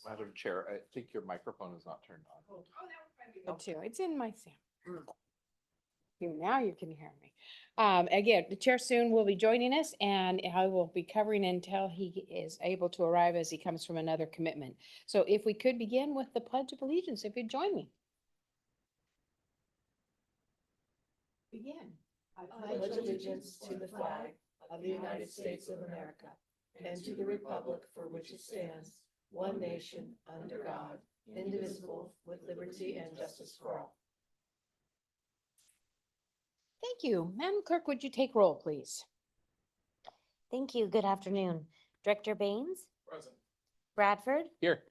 Madam Chair, I think your microphone is not turned on. Good too. It's in my sound. Now you can hear me. Again, the chair soon will be joining us and I will be covering until he is able to arrive as he comes from another commitment. So if we could begin with the Pledge of Allegiance, if you'd join me. Begin. I pledge allegiance to the flag of the United States of America and to the republic for which it stands, one nation, under God, indivisible, with liberty and justice for all. Thank you. Madam Clerk, would you take roll, please? Thank you. Good afternoon. Director Baines, Present. Bradford, Here.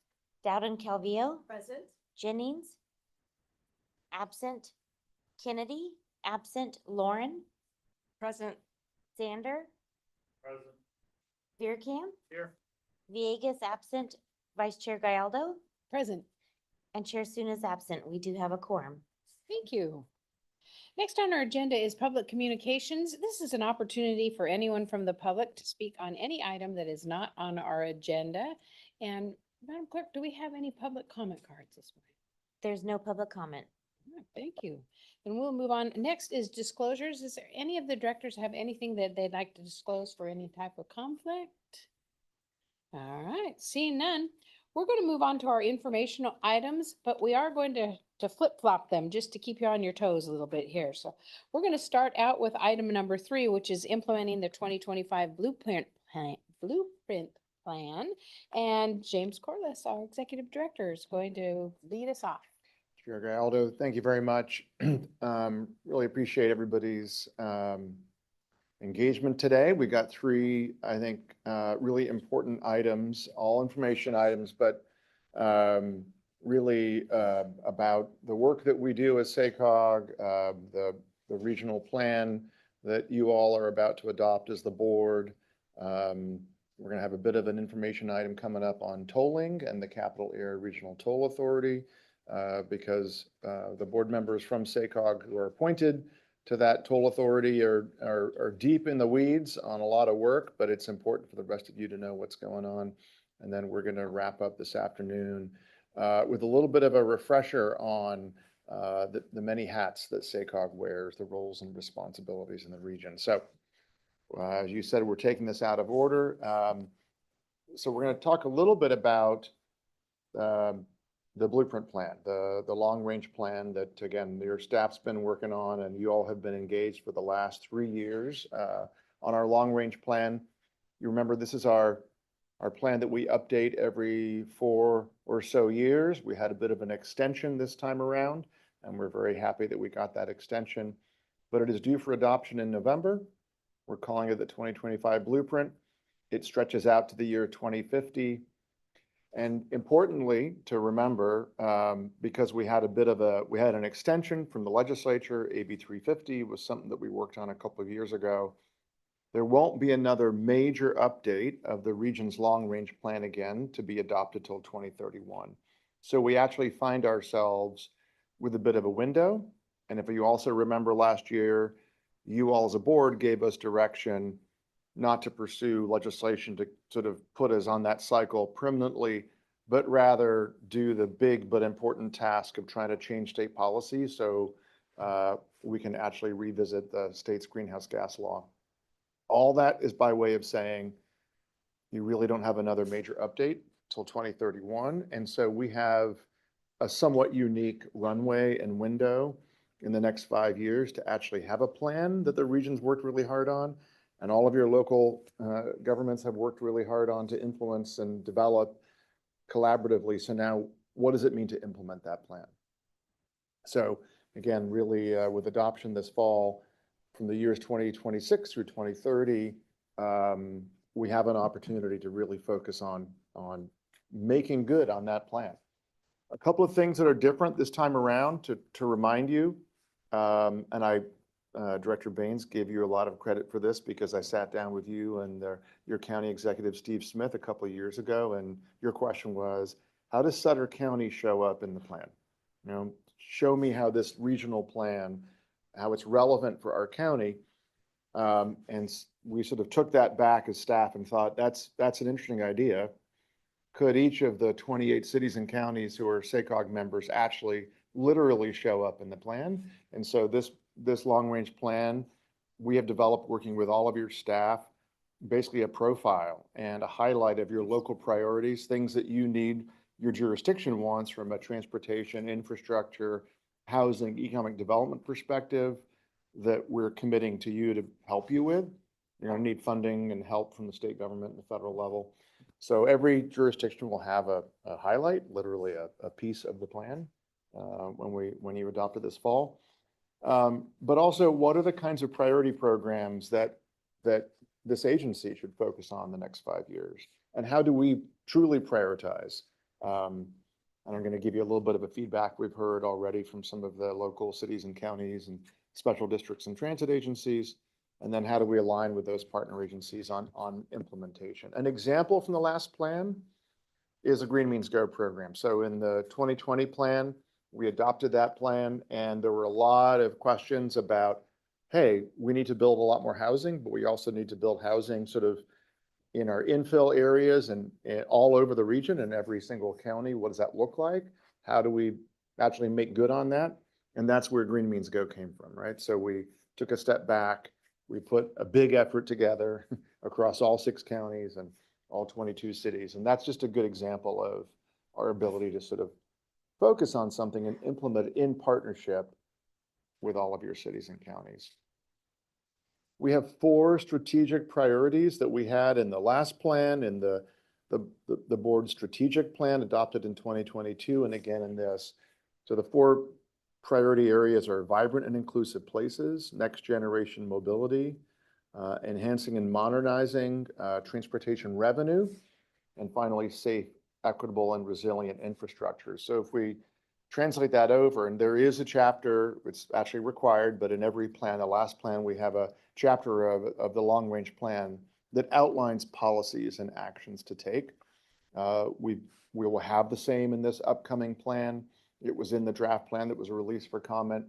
Dowden Calvillo, Present. Jennings, absent, Kennedy, absent, Lauren, Present. Sander, Present. Veerkamp, Here. Villegas, absent, Vice Chair Gallardo, Present. and Chair Soon is absent. We do have a quorum. Thank you. Next on our agenda is public communications. This is an opportunity for anyone from the public to speak on any item that is not on our agenda. And Madam Clerk, do we have any public comment cards this morning? There's no public comment. All right, thank you. And we'll move on. Next is disclosures. Is there any of the directors have anything that they'd like to disclose for any type of conflict? All right, seeing none, we're going to move on to our informational items, but we are going to flip-flop them just to keep you on your toes a little bit here. So we're going to start out with item number 3, which is implementing the 2025 blueprint plan. And James Corliss, our executive director, is going to lead us off. Chair Gallardo, thank you very much. Really appreciate everybody's engagement today. We got 3, I think, really important items, all information items, but really about the work that we do as SACOG, the regional plan that you all are about to adopt as the board. We're going to have a bit of an information item coming up on tolling and the Capital Area Regional Toll Authority. Because the board members from SACOG who are appointed to that toll authority are deep in the weeds on a lot of work, but it's important for the rest of you to know what's going on. And then we're going to wrap up this afternoon with a little bit of a refresher on the many hats that SACOG wears, the roles and responsibilities in the region. So as you said, we're taking this out of order. So we're going to talk a little bit about the blueprint plan, the long-range plan that, again, your staff's been working on and you all have been engaged for the last 3 years on our long-range plan. You remember this is our plan that we update every 4 or so years. We had a bit of an extension this time around, and we're very happy that we got that extension. But it is due for adoption in November. We're calling it the 2025 blueprint. It stretches out to the year 2050. And importantly, to remember, because we had an extension from the legislature, AB 350 was something that we worked on a couple of years ago. There won't be another major update of the region's long-range plan again to be adopted till 2031. So we actually find ourselves with a bit of a window. And if you also remember last year, you all as a board gave us direction not to pursue legislation to sort of put us on that cycle permanently, but rather do the big but important task of trying to change state policy so we can actually revisit the state's greenhouse gas law. All that is by way of saying you really don't have another major update till 2031. And so we have a somewhat unique runway and window in the next 5 years to actually have a plan that the region's worked really hard on. And all of your local governments have worked really hard on to influence and develop collaboratively. So now, what does it mean to implement that plan? So again, really with adoption this fall, from the years 2026 through 2030, we have an opportunity to really focus on making good on that plan. A couple of things that are different this time around to remind you, and Director Baines gave you a lot of credit for this because I sat down with you and your county executive, Steve Smith, a couple of years ago, and your question was, how does Sutter County show up in the plan? You know, show me how this regional plan, how it's relevant for our county. And we sort of took that back as staff and thought, that's an interesting idea. could each of the 28 cities and counties who are SACOG members actually literally show up in the plan? And so this long-range plan, we have developed working with all of your staff, basically a profile and a highlight of your local priorities, things that you need, your jurisdiction wants from a transportation, infrastructure, housing, economic development perspective that we're committing to you to help you with. You're going to need funding and help from the state government and the federal level. So every jurisdiction will have a highlight, literally a piece of the plan when you adopt it this fall. But also, what are the kinds of priority programs that this agency should focus on the next 5 years? And how do we truly prioritize? And I'm going to give you a little bit of a feedback we've heard already from some of the local cities and counties and special districts and transit agencies. And then how do we align with those partner agencies on implementation? An example from the last plan is a Green Means Go program. So in the 2020 plan, we adopted that plan, and there were a lot of questions about, hey, we need to build a lot more housing, but we also need to build housing sort of in our infill areas and all over the region in every single county. What does that look like? How do we actually make good on that? And that's where Green Means Go came from, right? So we took a step back. We put a big effort together across all 6 counties and all 22 cities. And that's just a good example of our ability to sort of focus on something and implement it in partnership with all of your cities and counties. We have 4 strategic priorities that we had in the last plan, in the board's strategic plan adopted in 2022, and again in this. So the 4 priority areas are vibrant and inclusive places, next generation mobility, enhancing and modernizing transportation revenue, and finally safe, equitable, and resilient infrastructure. So if we translate that over, and there is a chapter, it's actually required, but in every plan, the last plan, we have a chapter of the long range plan that outlines policies and actions to take. We will have the same in this upcoming plan. It was in the draft plan that was released for comment.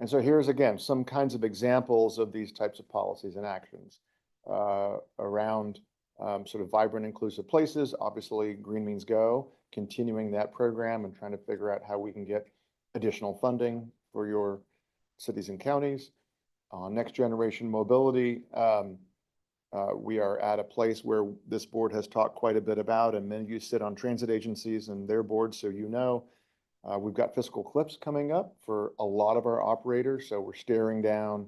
And so here's again, some kinds of examples of these types of policies and actions around sort of vibrant, inclusive places. Obviously, Green Means Go, continuing that program and trying to figure out how we can get additional funding for your cities and counties. Next generation mobility, we are at a place where this board has talked quite a bit about, and many of you sit on transit agencies and their boards, so you know. We've got fiscal cliffs coming up for a lot of our operators, so we're staring down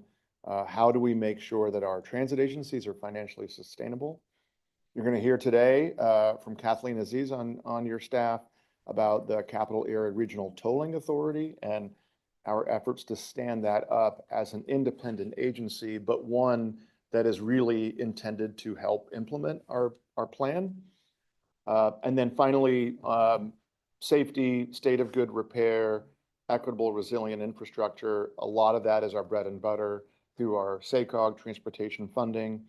how do we make sure that our transit agencies are financially sustainable. You're going to hear today from Kathleen Aziz on your staff about the Capital Area Regional Tolling Authority and our efforts to stand that up as an independent agency, but one that is really intended to help implement our plan. And then finally, safety, state of good repair, equitable, resilient infrastructure. A lot of that is our bread and butter through our SACOG transportation funding,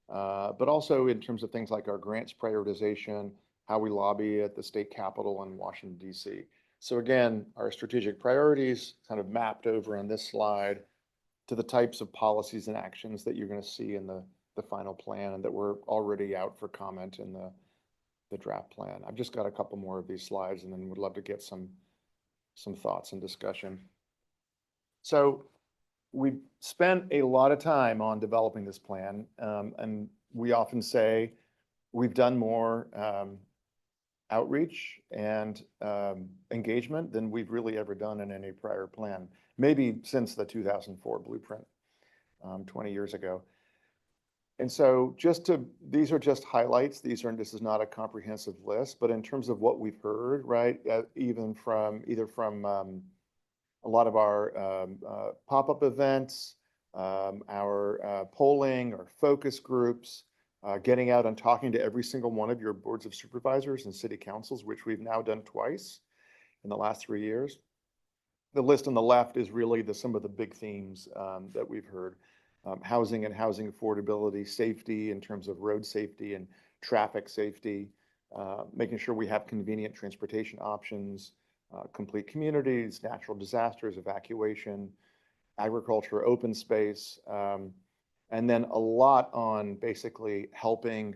but also in terms of things like our grants prioritization, how we lobby at the state capitol in Washington, D.C. So again, our strategic priorities kind of mapped over on this slide to the types of policies and actions that you're going to see in the final plan and that were already out for comment in the draft plan. I've just got a couple more of these slides and then would love to get some thoughts and discussion. So we spent a lot of time on developing this plan, and we often say we've done more outreach and engagement than we've really ever done in any prior plan, maybe since the 2004 blueprint 20 years ago. And so these are just highlights. This is not a comprehensive list, but in terms of what we've heard, right, either from a lot of our pop-up events, our polling, our focus groups, getting out and talking to every single one of your boards of supervisors and city councils, which we've now done twice in the last 3 years. The list on the left is really some of the big themes that we've heard. Housing and housing affordability, safety in terms of road safety and traffic safety, making sure we have convenient transportation options, complete communities, natural disasters, evacuation, agriculture, open space, and then a lot on basically helping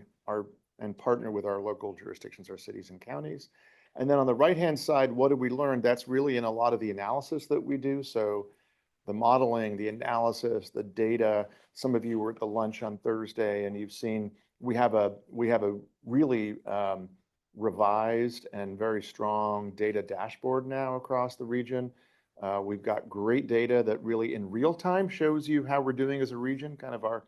and partner with our local jurisdictions, our cities and counties. And then on the right-hand side, what did we learn? That's really in a lot of the analysis that we do. So the modeling, the analysis, the data. Some of you were at the lunch on Thursday and you've seen we have a really revised and very strong data dashboard now across the region. We've got great data that really in real time shows you how we're doing as a region, kind of our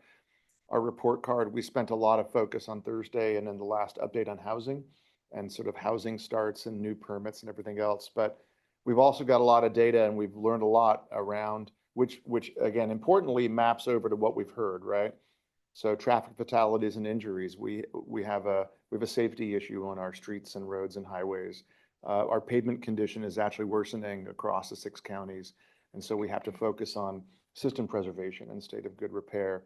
report card. We spent a lot of focus on Thursday and then the last update on housing and sort of housing starts and new permits and everything else. But we've also got a lot of data and we've learned a lot around which again, importantly maps over to what we've heard, right? So traffic fatalities and injuries, we have a safety issue on our streets and roads and highways. Our pavement condition is actually worsening across the 6 counties. And so we have to focus on system preservation and state of good repair.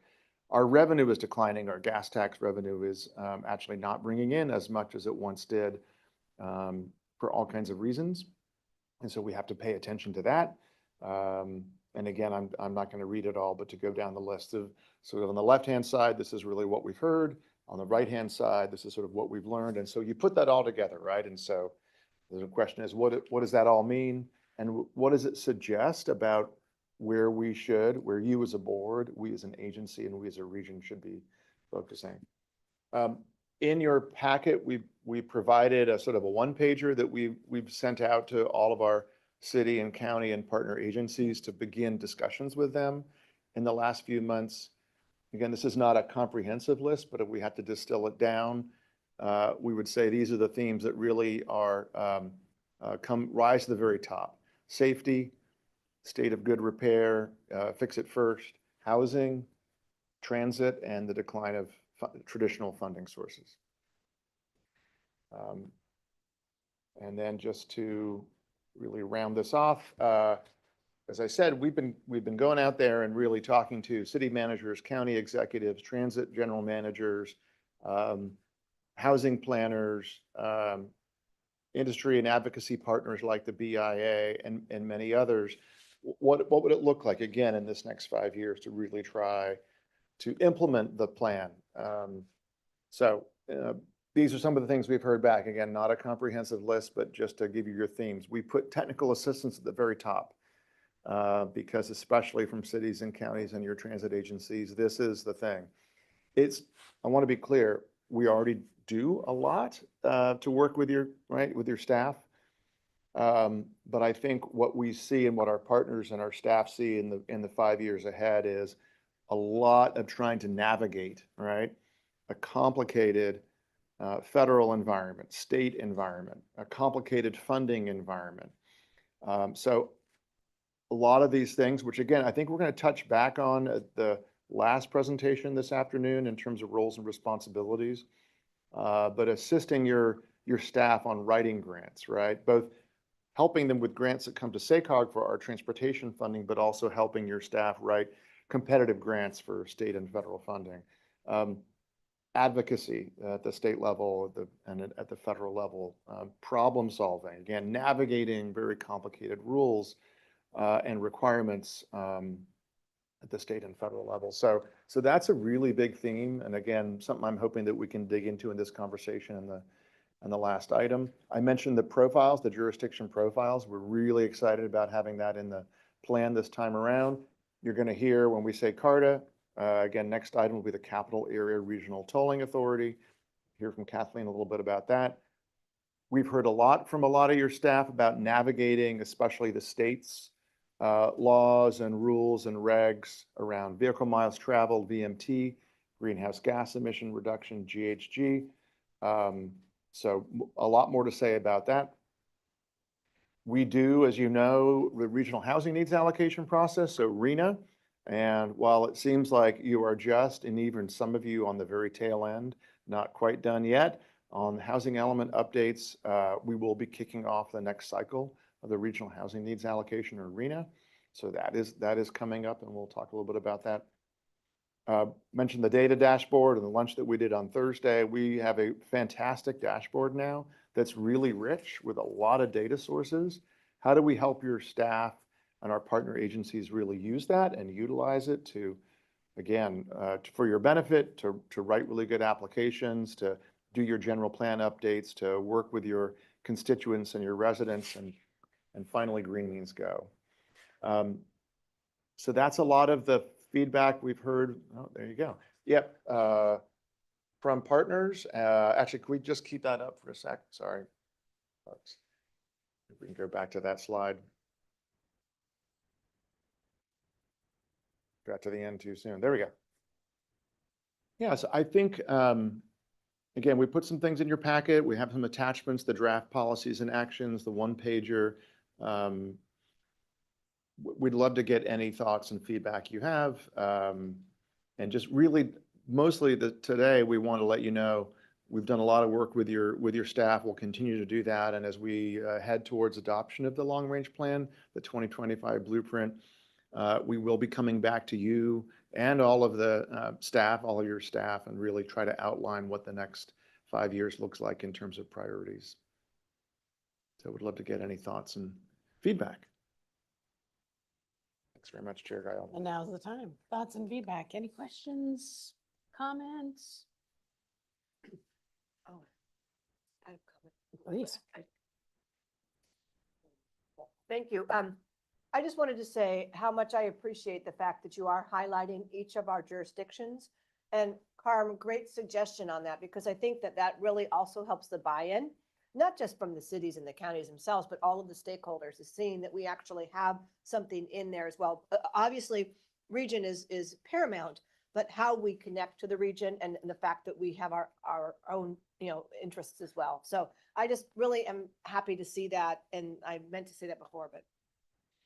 Our revenue is declining. Our gas tax revenue is actually not bringing in as much as it once did for all kinds of reasons. And so we have to pay attention to that. And again, I'm not going to read it all, but to go down the list of sort of on the left-hand side, this is really what we've heard. On the right-hand side, this is sort of what we've learned. And so you put that all together, right? And so the question is, what does that all mean? And what does it suggest about where you as a board, we as an agency, and we as a region should be focusing? In your packet, we provided a sort of a one-pager that we've sent out to all of our city and county and partner agencies to begin discussions with them in the last few months. Again, this is not a comprehensive list, but if we had to distill it down, we would say these are the themes that really are rise to the very top: safety, state of good repair, fix it first, housing, transit, and the decline of traditional funding sources. And then just to really round this off, as I said, we've been going out there and really talking to city managers, county executives, transit general managers, housing planners, industry and advocacy partners like the BIA and many others. What would it look like again in this next 5 years to really try to implement the plan? These are some of the things we've heard back. Again, not a comprehensive list, but just to give you your themes. We put technical assistance at the very top because especially from cities and counties and your transit agencies, this is the thing. I want to be clear, we already do a lot to work with your staff. But I think what we see and what our partners and our staff see in the 5 years ahead is a lot of trying to navigate, right, a complicated federal environment, state environment, a complicated funding environment. So a lot of these things, which again, I think we're going to touch back on at the last presentation this afternoon in terms of roles and responsibilities, but assisting your staff on writing grants, right? Both helping them with grants that come to SACOG for our transportation funding, but also helping your staff write competitive grants for state and federal funding. Advocacy at the state level and at the federal level, problem solving, again, navigating very complicated rules and requirements at the state and federal level. So that's a really big theme. And again, something I'm hoping that we can dig into in this conversation in the last item. I mentioned the profiles, the jurisdiction profiles. We're really excited about having that in the plan this time around. You're going to hear when we say CARTA, again, next item will be the Capital Area Regional Tolling Authority. Hear from Kathleen a little bit about that. We've heard a lot from a lot of your staff about navigating, especially the state's laws and rules and regs around vehicle miles traveled, VMT, greenhouse gas emission reduction, GHG. So a lot more to say about that. We do, as you know, the Regional Housing Needs Allocation process, so RHNA. And while it seems like you are just, and even some of you on the very tail end, not quite done yet, on housing element updates, we will be kicking off the next cycle of the Regional Housing Needs Allocation, or RHNA. So that is coming up, and we'll talk a little bit about that. Mentioned the data dashboard and the lunch that we did on Thursday. We have a fantastic dashboard now that's really rich with a lot of data sources. How do we help your staff and our partner agencies really use that and utilize it to, again, for your benefit, to write really good applications, to do your general plan updates, to work with your constituents and your residents, and finally, green means go. So that's a lot of the feedback we've heard. Oh, there you go. Yep. From partners. Actually, can we just keep that up for a sec? Sorry. If we can go back to that slide. Got to the end too soon. There we go. Yeah, so I think, again, we put some things in your packet. We have some attachments, the draft policies and actions, the one pager. We'd love to get any thoughts and feedback you have. And just really, mostly today, we want to let you know, we've done a lot of work with your staff. We'll continue to do that. And as we head towards adoption of the long-range plan, the 2025 blueprint, we will be coming back to you and all of the staff, all of your staff, and really try to outline what the next 5 years looks like in terms of priorities. So we'd love to get any thoughts and feedback. Thanks very much, Chair Guile. And now's the time. Thoughts and feedback. Any questions, comments? Oh, I have a comment. Please. Thank you. I just wanted to say how much I appreciate the fact that you are highlighting each of our jurisdictions. And Carm, great suggestion on that, because I think that that really also helps the buy-in, not just from the cities and the counties themselves, but all of the stakeholders, is seeing that we actually have something in there as well. Obviously, region is paramount, but how we connect to the region and the fact that we have our own, interests as well. So I just really am happy to see that. And I meant to say that before, but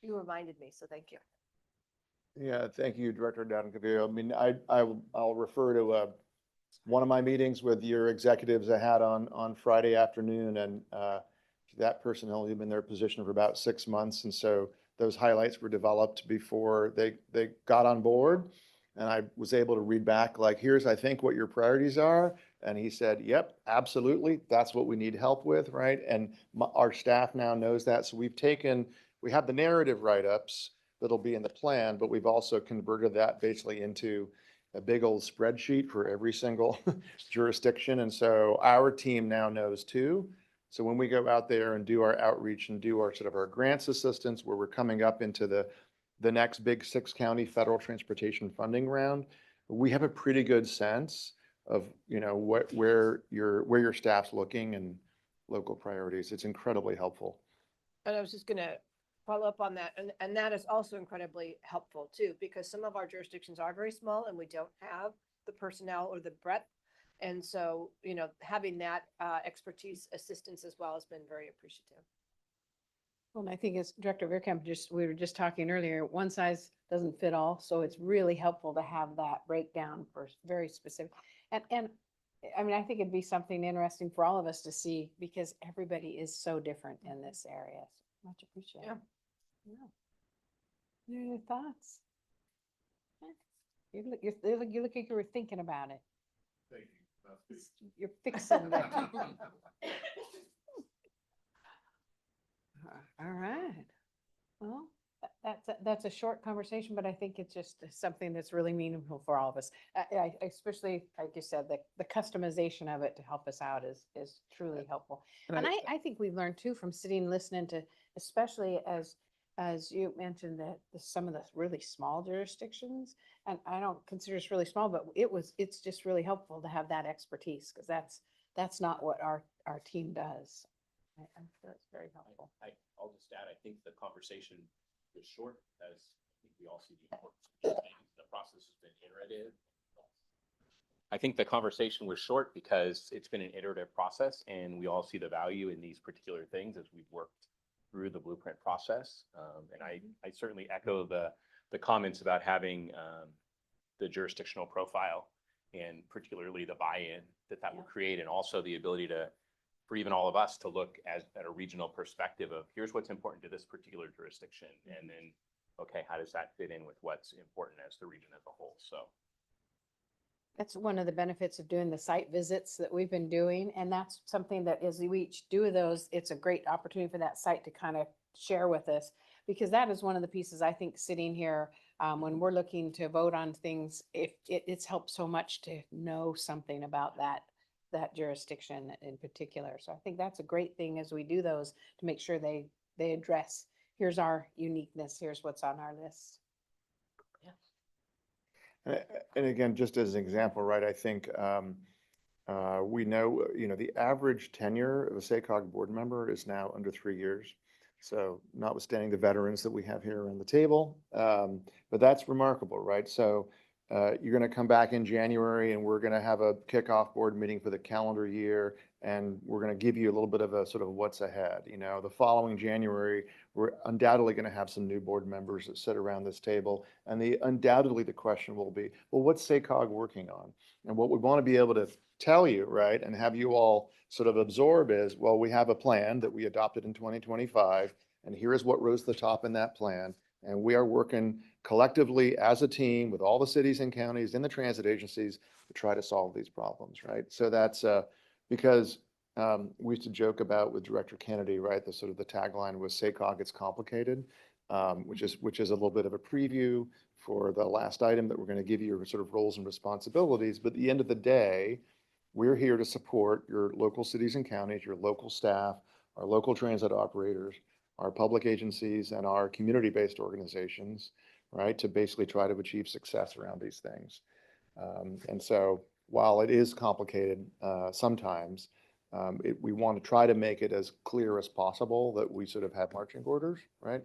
you reminded me, so thank you. Yeah, thank you, Director Dowden-Cavillo. I mean, I'll refer to one of my meetings with your executives I had on Friday afternoon, and that person only been in their position for about 6 months, and so those highlights were developed before they got on board, and I was able to read back, like, here's, I think, what your priorities are, and he said, yep, absolutely, that's what we need help with, right? And our staff now knows that, so we have the narrative write-ups that'll be in the plan, but we've also converted that basically into a big old spreadsheet for every single jurisdiction. And so our team now knows too. So when we go out there and do our outreach and do our sort of our grants assistance, where we're coming up into the next big 6-county federal transportation funding round, we have a pretty good sense of, where your staff's looking and local priorities. It's incredibly helpful. And I was just gonna follow up on that. And that is also incredibly helpful too, because some of our jurisdictions are very small and we don't have the personnel or the breadth. And so, having that expertise assistance as well has been very appreciative. Well, and I think as Director Veerkamp we were just talking earlier, one size doesn't fit all. So it's really helpful to have that breakdown for very specific. And I mean, I think it'd be something interesting for all of us to see, because everybody is so different in this area. So much appreciated. Yeah. Any other thoughts? You look like you were thinking about it. Thank you. That's good. You're fixing it. All right. Well, that's a short conversation, but I think it's just something that's really meaningful for all of us. I especially, like you said, the customization of it to help us out is truly helpful. And I think we learned too from sitting, listening to, especially as you mentioned, that some of the really small jurisdictions, and I don't consider this really small, but it's just really helpful to have that expertise, because that's not what our team does. I feel it's very helpful. I'll just add, I think the conversation was short, as I think we all see the importance of things. The process has been iterative. I think the conversation was short because it's been an iterative process, and we all see the value in these particular things as we've worked through the blueprint process. And I certainly echo the comments about having the jurisdictional profile, and particularly the buy-in that will create, and also the ability for even all of us to look at a regional perspective of, here's what's important to this particular jurisdiction, and then, okay, how does that fit in with what's important as the region as a whole? So That's one of the benefits of doing the site visits that we've been doing. And that's something that as we each do those, it's a great opportunity for that site to kind of share with us, because that is one of the pieces I think sitting here, when we're looking to vote on things, it's helped so much to know something about that that jurisdiction in particular. So I think that's a great thing as we do those to make sure they address, here's our uniqueness, here's what's on our list. And again, just as an example, right, I think we know, the average tenure of a SACOG board member is now under 3 years. So notwithstanding the veterans that we have here around the table, but that's remarkable, right? So you're going to come back in January and we're going to have a kickoff board meeting for the calendar year. And we're going to give you a little bit of a sort of what's ahead. The following January, we're undoubtedly going to have some new board members that sit around this table. And undoubtedly the question will be, well, what's SACOG working on? And what we want to be able to tell you, right, and have you all sort of absorb is, well, we have a plan that we adopted in 2025, and here is what rose to the top in that plan. And we are working collectively as a team with all the cities and counties and the transit agencies to try to solve these problems, right? So that's because we used to joke about with Director Kennedy, right? The sort of the tagline was SACOG, it's complicated, which is a little bit of a preview for the last item that we're going to give you sort of roles and responsibilities. But at the end of the day, we're here to support your local cities and counties, your local staff, our local transit operators, our public agencies, and our community-based organizations, right? To basically try to achieve success around these things. And so while it is complicated sometimes, we want to try to make it as clear as possible that we sort of have marching orders, right?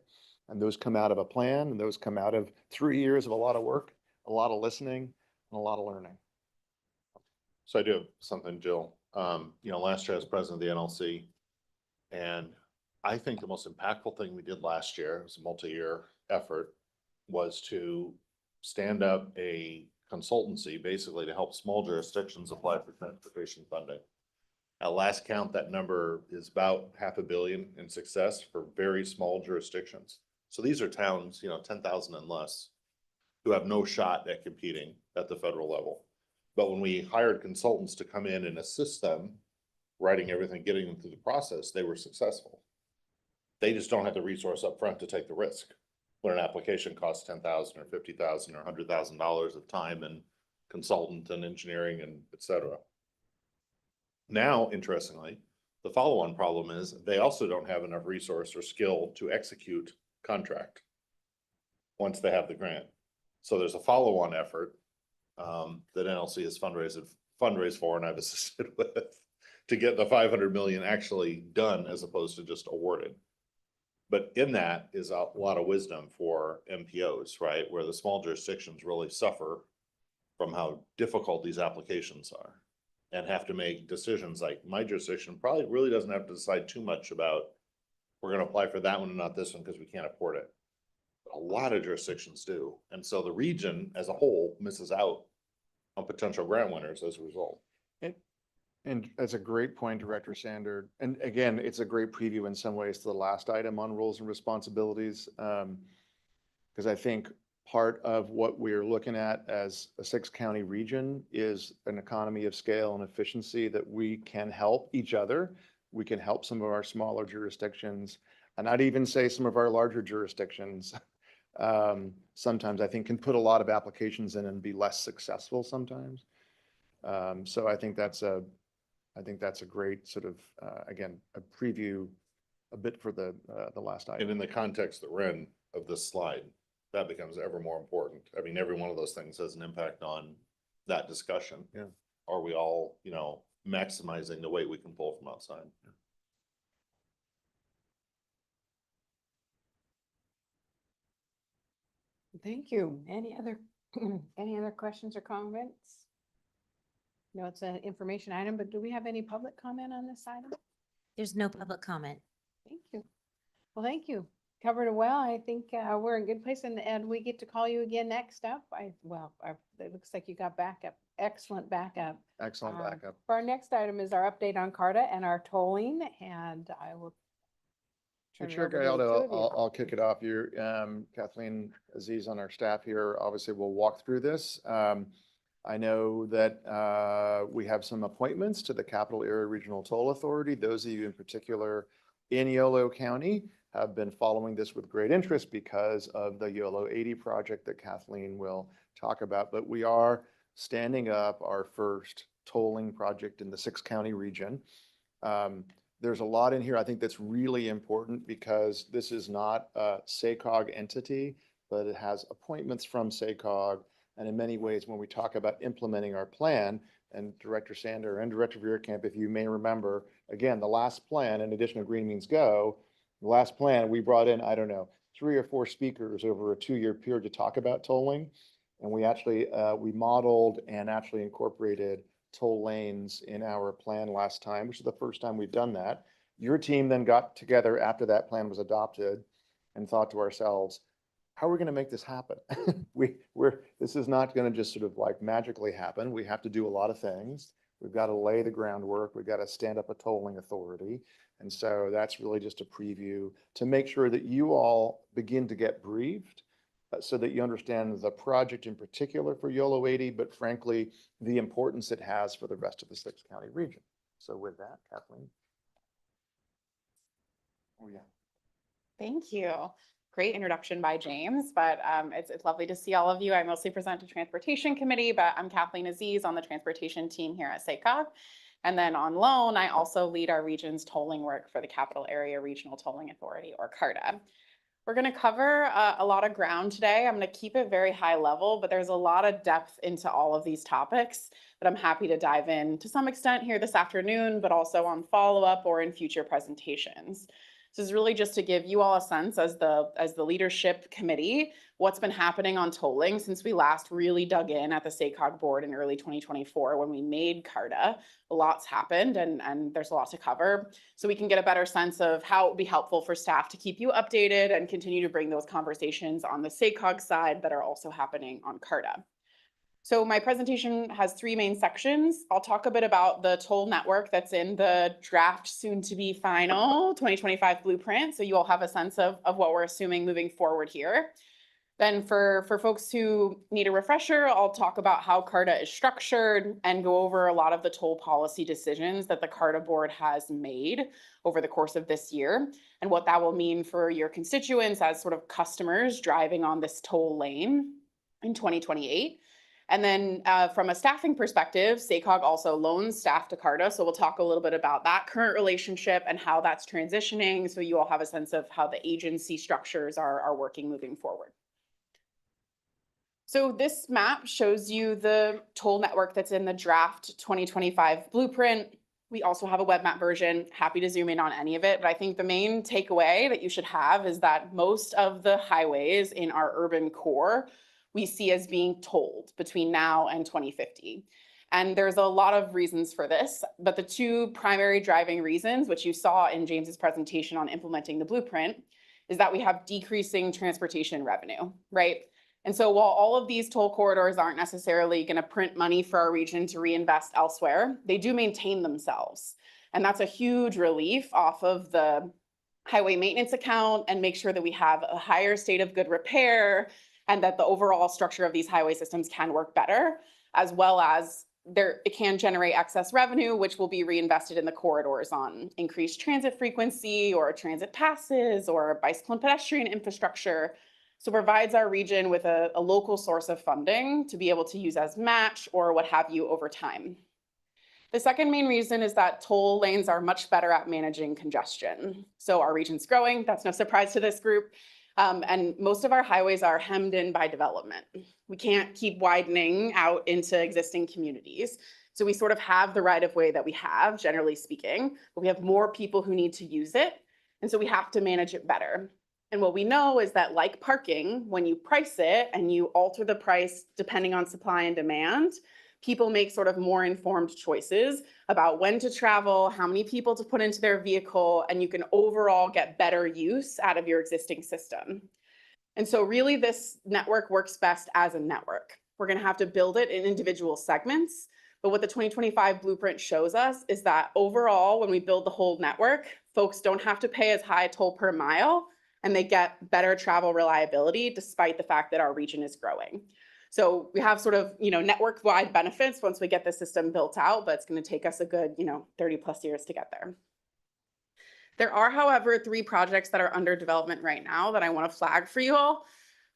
And those come out of a plan, and those come out of 3 years of a lot of work, a lot of listening, and a lot of learning. So I do have something, Jill. Last year I was president of the NLC, and I think the most impactful thing we did last year, it was a multi-year effort, was to stand up a consultancy basically to help small jurisdictions apply for transportation funding. At last count, that number is about $500 million in success for very small jurisdictions. So these are towns, 10,000 and less, who have no shot at competing at the federal level. But when we hired consultants to come in and assist them, writing everything, getting them through the process, they were successful. They just don't have the resource up front to take the risk. When an application costs $10,000 or $50,000 or $100,000 of time and consultant and engineering and et cetera. Now, interestingly, the follow-on problem is they also don't have enough resource or skill to execute contract once they have the grant. So there's a follow-on effort that NLC has fundraised for, and I've assisted with, to get the 500 million actually done as opposed to just awarded. But in that is a lot of wisdom for MPOs, right? Where the small jurisdictions really suffer from how difficult these applications are and have to make decisions. Like my jurisdiction probably really doesn't have to decide too much about, we're going to apply for that one and not this one because we can't afford it. But a lot of jurisdictions do. And so the region as a whole misses out on potential grant winners as a result. And that's a great point, Director Sander. And again, it's a great preview in some ways to the last item on roles and responsibilities. Because I think part of what we're looking at as a 6-county region is an economy of scale and efficiency that we can help each other. We can help some of our smaller jurisdictions, and I'd even say some of our larger jurisdictions. Sometimes I think can put a lot of applications in and be less successful sometimes. So I think that's a great sort of, again, a preview a bit for the last item. And in the context that we're in of this slide, that becomes ever more important. I mean, every one of those things has an impact on that discussion. Yeah. Are we all, maximizing the weight we can pull from outside? Yeah. Thank you. Any other questions or comments? No, it's an information item, but do we have any public comment on this item? There's no public comment. Thank you. Well, thank you. Covered it well. I think we're in a good place, and we get to call you again next up. It looks like you got backup. Excellent backup. Excellent backup. For our next item is our update on CARTA and our tolling, and I will turn it Sure, over to the Gail, two of you. I'll kick it off. You're Kathleen Aziz on our staff here. Obviously, we'll walk through this. I know that we have some appointments to the Capital Area Regional Toll Authority. Those of you in particular in Yolo County have been following this with great interest because of the Yolo 80 project that Kathleen will talk about. But we are standing up our first tolling project in the 6-county region. There's a lot in here I think that's really important because this is not a SACOG entity, but it has appointments from SACOG. And in many ways, when we talk about implementing our plan, and Director Sander and Director Veerkamp, if you may remember, again, the last plan, in addition to Green Means Go, the last plan, we brought in, I don't know, 3 or 4 speakers over a 2-year period to talk about tolling. And we actually, we modeled and actually incorporated toll lanes in our plan last time, which is the first time we've done that. Your team then got together after that plan was adopted and thought to ourselves, how are we going to make this happen? This is not going to just sort of like magically happen. We have to do a lot of things. We've got to lay the groundwork. We've got to stand up a tolling authority. And so that's really just a preview to make sure that you all begin to get briefed so that you understand the project in particular for YOLO 80, but frankly, the importance it has for the rest of the 6-county region. So with that, Kathleen. Oh, yeah. Thank you. Great introduction by James, but it's lovely to see all of you. I mostly present to Transportation Committee, but I'm Kathleen Aziz on the transportation team here at SACOG. And then on loan, I also lead our region's tolling work for the Capital Area Regional Tolling Authority, or CARTA. We're going to cover a lot of ground today. I'm going to keep it very high level, but there's a lot of depth into all of these topics that I'm happy to dive in to some extent here this afternoon, but also on follow-up or in future presentations. This is really just to give you all a sense as the leadership committee, what's been happening on tolling since we last really dug in at the SACOG board in early 2024 when we made CARTA. A lot's happened and there's a lot to cover. So we can get a better sense of how it would be helpful for staff to keep you updated and continue to bring those conversations on the SACOG side that are also happening on CARTA. So my presentation has 3 main sections. I'll talk a bit about the toll network that's in the draft soon to be final 2025 blueprint. So you all have a sense of what we're assuming moving forward here. Then for folks who need a refresher, I'll talk about how CARTA is structured and go over a lot of the toll policy decisions that the CARTA board has made over the course of this year and what that will mean for your constituents as sort of customers driving on this toll lane in 2028. And then from a staffing perspective, SACOG also loans staff to CARTA. So we'll talk a little bit about that current relationship and how that's transitioning. So you all have a sense of how the agency structures are working moving forward. So this map shows you the toll network that's in the draft 2025 blueprint. We also have a web map version. Happy to zoom in on any of it. But I think the main takeaway that you should have is that most of the highways in our urban core we see as being tolled between now and 2050. And there's a lot of reasons for this, but the 2 primary driving reasons, which you saw in James's presentation on implementing the blueprint, is that we have decreasing transportation revenue, right? And so while all of these toll corridors aren't necessarily going to print money for our region to reinvest elsewhere, they do maintain themselves. And that's a huge relief off of the highway maintenance account and make sure that we have a higher state of good repair and that the overall structure of these highway systems can work better, as well as it can generate excess revenue, which will be reinvested in the corridors on increased transit frequency or transit passes or bicycle and pedestrian infrastructure. So it provides our region with a local source of funding to be able to use as match or what have you over time. The second main reason is that toll lanes are much better at managing congestion. So our region's growing, that's no surprise to this group. And most of our highways are hemmed in by development. We can't keep widening out into existing communities. So we sort of have the right of way that we have, generally speaking, but we have more people who need to use it. And so we have to manage it better. And what we know is that like parking, when you price it and you alter the price depending on supply and demand, people make sort of more informed choices about when to travel, how many people to put into their vehicle, and you can overall get better use out of your existing system. And so really this network works best as a network. We're going to have to build it in individual segments. But what the 2025 blueprint shows us is that overall, when we build the whole network, folks don't have to pay as high a toll per mile, and they get better travel reliability despite the fact that our region is growing. So we have sort of, network-wide benefits once we get the system built out, but it's going to take us a good, 30 plus years to get there. There are, however, 3 projects that are under development right now that I want to flag for you all.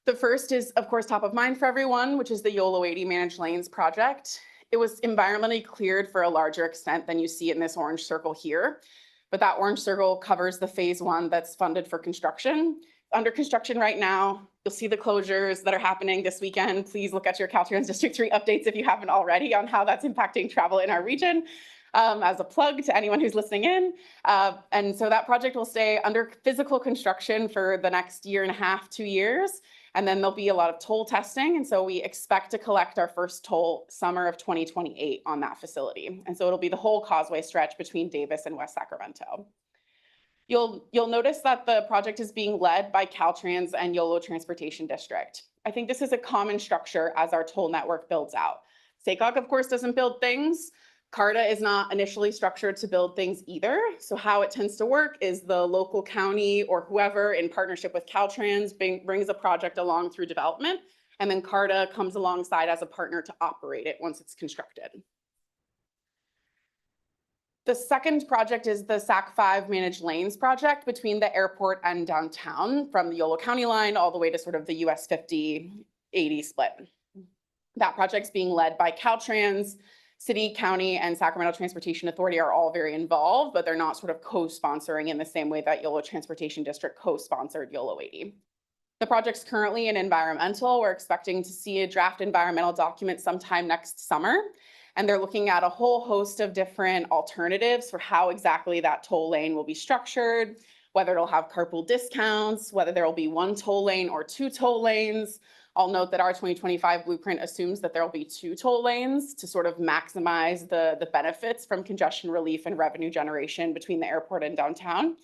The first is, of course, top of mind for everyone, which is the YOLO 80 Managed Lanes project. it was environmentally cleared for a larger extent than you see in this orange circle here. But that orange circle covers the phase one that's funded for construction. Under construction right now, you'll see the closures that are happening this weekend. Please look at your Caltrans District 3 updates if you haven't already on how that's impacting travel in our region. As a plug to anyone who's listening in. And so that project will stay under physical construction for the next year and a half, 2 years. And then there'll be a lot of toll testing. And so we expect to collect our first toll summer of 2028 on that facility. And so it'll be the whole causeway stretch between Davis and West Sacramento. You'll notice that the project is being led by Caltrans and YOLO Transportation District. I think this is a common structure as our toll network builds out. SACOG, of course, doesn't build things. CARTA is not initially structured to build things either. So how it tends to work is the local county or whoever in partnership with Caltrans brings a project along through development, and then CARTA comes alongside as a partner to operate it once it's constructed. The second project is the SAC 5 Managed Lanes project between the airport and downtown from the Yolo County line all the way to sort of the US 50-80 split. That project's being led by Caltrans. City, county, and Sacramento Transportation Authority are all very involved, but they're not sort of co-sponsoring in the same way that YOLO Transportation District co-sponsored YOLO 80. The project's currently in environmental. We're expecting to see a draft environmental document sometime next summer. And they're looking at a whole host of different alternatives for how exactly that toll lane will be structured, whether it'll have carpool discounts, whether there will be one toll lane or two toll lanes. I'll note that our 2025 blueprint assumes that there will be two toll lanes to sort of maximize the benefits from congestion relief and revenue generation between the airport and downtown.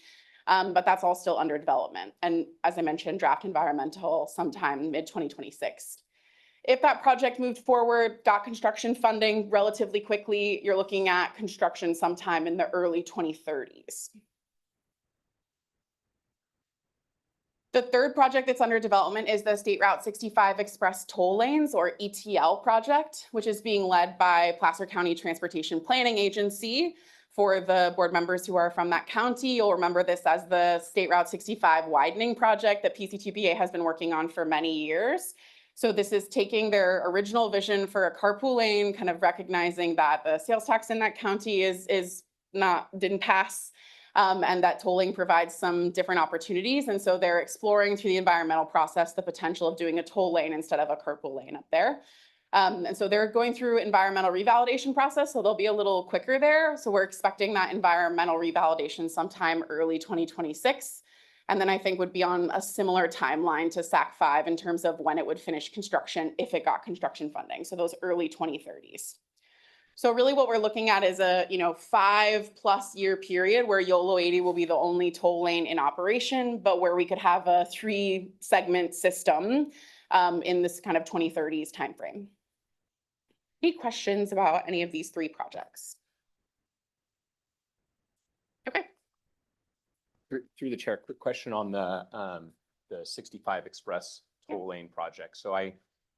But that's all still under development. And as I mentioned, draft environmental sometime mid-2026. If that project moved forward, got construction funding relatively quickly, you're looking at construction sometime in the early 2030s. The third project that's under development is the State Route 65 Express Toll Lanes, or ETL project, which is being led by Placer County Transportation Planning Agency. For the board members who are from that county, you'll remember this as the State Route 65 widening project that PCTPA has been working on for many years. So this is taking their original vision for a carpool lane, kind of recognizing that the sales tax in that county didn't pass. And that tolling provides some different opportunities. And so they're exploring through the environmental process the potential of doing a toll lane instead of a carpool lane up there. And so they're going through environmental revalidation process, so they'll be a little quicker there. So we're expecting that environmental revalidation sometime early 2026. And then I think would be on a similar timeline to SAC 5 in terms of when it would finish construction if it got construction funding. So those early 2030s. So really what we're looking at is a 5+ year period where YOLO 80 will be the only toll lane in operation, but where we could have a 3-segment system in this kind of 2030s timeframe. Any questions about any of these 3 projects? Okay. Through the chair, quick question on the 65 Express toll lane project. So I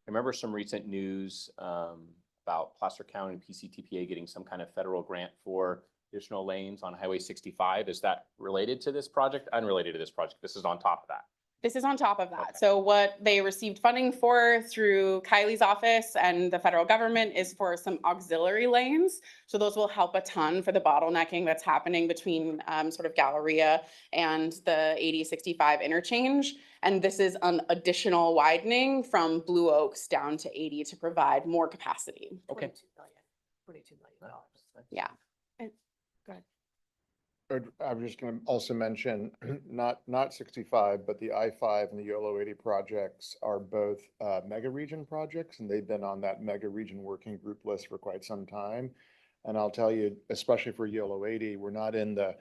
remember some recent news about Placer County and PCTPA getting some kind of federal grant for additional lanes on Highway 65. Is that related to this project? Unrelated to this project. This is on top of that. This is on top of that. Okay. So what they received funding for through Kylie's office and the federal government is for some auxiliary lanes. So those will help a ton for the bottlenecking that's happening between sort of Galleria and the 80-65 interchange. And this is an additional widening from Blue Oaks down to 80 to provide more capacity. Okay. $22 million. Yeah. I was just going to also mention, not 65, but the I-5 and the YOLO 80 projects are both mega region projects, and they've been on that mega region working group list for quite some time. And I'll tell you, especially for YOLO 80, we're not in the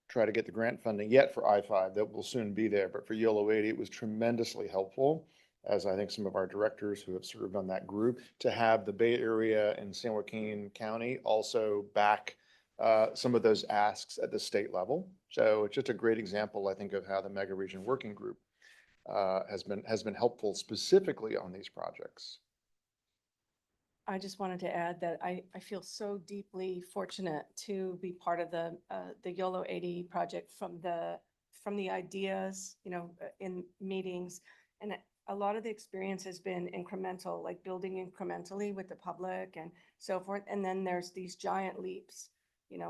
try to get the grant funding yet for I-5. That will soon be there. But for YOLO 80, it was tremendously helpful, as I think some of our directors who have served on that group, to have the Bay Area and San Joaquin County also back some of those asks at the state level. So it's just a great example, I think, of how the mega region working group has been helpful specifically on these projects. I just wanted to add that I feel so deeply fortunate to be part of the YOLO 80 project from the ideas, in meetings. And a lot of the experience has been incremental, like building incrementally with the public and so forth. And then there's these giant leaps,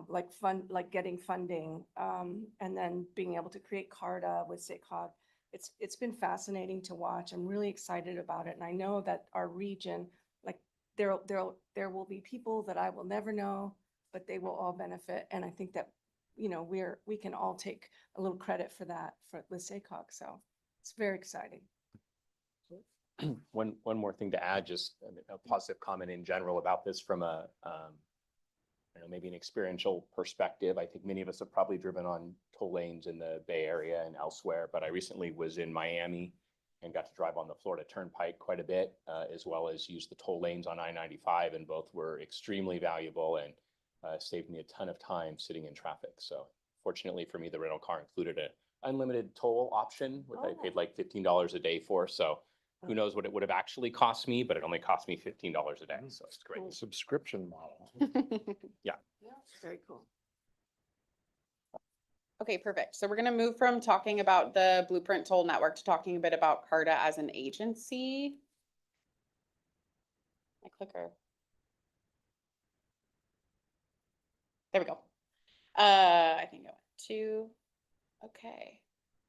like getting funding, and then being able to create CARTA with SACOG. It's been fascinating to watch. I'm really excited about it. And I know that our region, like there will be people that I will never know, but they will all benefit. And I think that, we can all take a little credit for that with SACOG. So it's very exciting. One more thing to add, just a positive comment in general about this from a, maybe an experiential perspective. I think many of us have probably driven on toll lanes in the Bay Area and elsewhere, but I recently was in Miami and got to drive on the Florida Turnpike quite a bit, as well as use the toll lanes on I-95, and both were extremely valuable and saved me a ton of time sitting in traffic. So fortunately for me, the rental car included an unlimited toll option, which I paid like $15 a day for. So who knows what it would have actually cost me, but it only cost me $15 a day. So it's great. Subscription model. Yeah. Very cool. Okay, perfect. So we're going to move from talking about the Blueprint Toll Network to talking a bit about CARTA as an agency. My clicker. There we go. I think I went to, okay,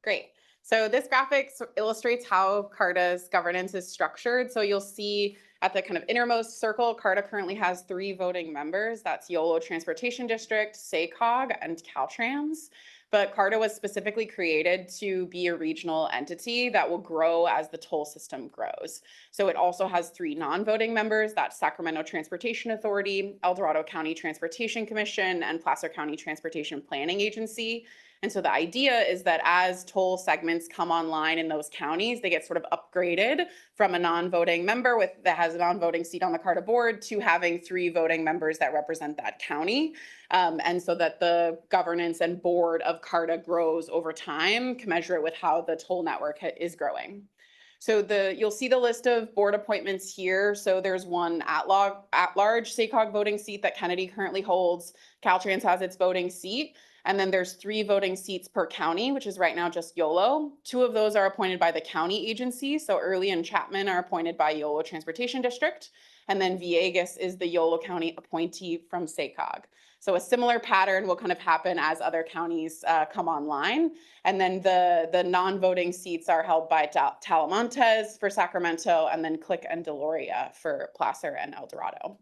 great. So this graphic illustrates how CARTA's governance is structured. So you'll see at the kind of innermost circle, CARTA currently has 3 voting members. That's YOLO Transportation District, SACOG, and Caltrans. But CARTA was specifically created to be a regional entity that will grow as the toll system grows. So it also has 3 non-voting members. That's Sacramento Transportation Authority, El Dorado County Transportation Commission, and Placer County Transportation Planning Agency. And so the idea is that as toll segments come online in those counties, they get sort of upgraded from a non-voting member that has a non-voting seat on the CARTA board to having 3 voting members that represent that county. And so that the governance and board of CARTA grows over time, commensurate with how the toll network is growing. So you'll see the list of board appointments here. So there's one at-large SACOG voting seat that Kennedy currently holds. Caltrans has its voting seat. And then there's 3 voting seats per county, which is right now just YOLO. 2 of those are appointed by the county agency. So Early and Chapman are appointed by YOLO Transportation District. And then Villegas is the YOLO County appointee from SACOG. So a similar pattern will kind of happen as other counties come online. And then the non-voting seats are held by Talamontes for Sacramento, and then Click and Deloria for Placer and El Dorado.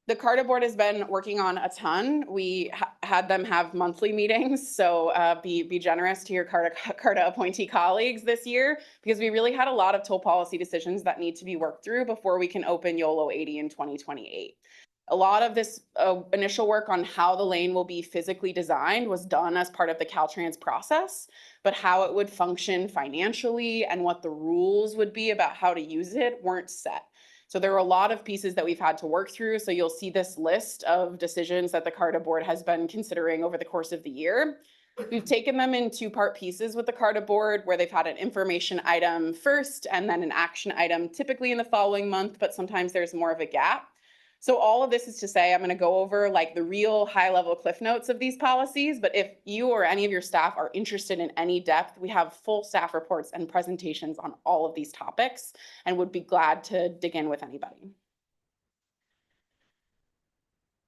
The CARTA board has been working on a ton. We had them have monthly meetings, so be generous to your CARTA appointee colleagues this year, because we really had a lot of toll policy decisions that need to be worked through before we can open YOLO 80 in 2028. A lot of this initial work on how the lane will be physically designed was done as part of the Caltrans process, but how it would function financially and what the rules would be about how to use it weren't set. So there are a lot of pieces that we've had to work through. So you'll see this list of decisions that the CARTA board has been considering over the course of the year. We've taken them in 2-part pieces with the CARTA board, where they've had an information item first and then an action item typically in the following month, but sometimes there's more of a gap. So all of this is to say, I'm going to go over like the real high-level cliff notes of these policies, but if you or any of your staff are interested in any depth, we have full staff reports and presentations on all of these topics and would be glad to dig in with anybody.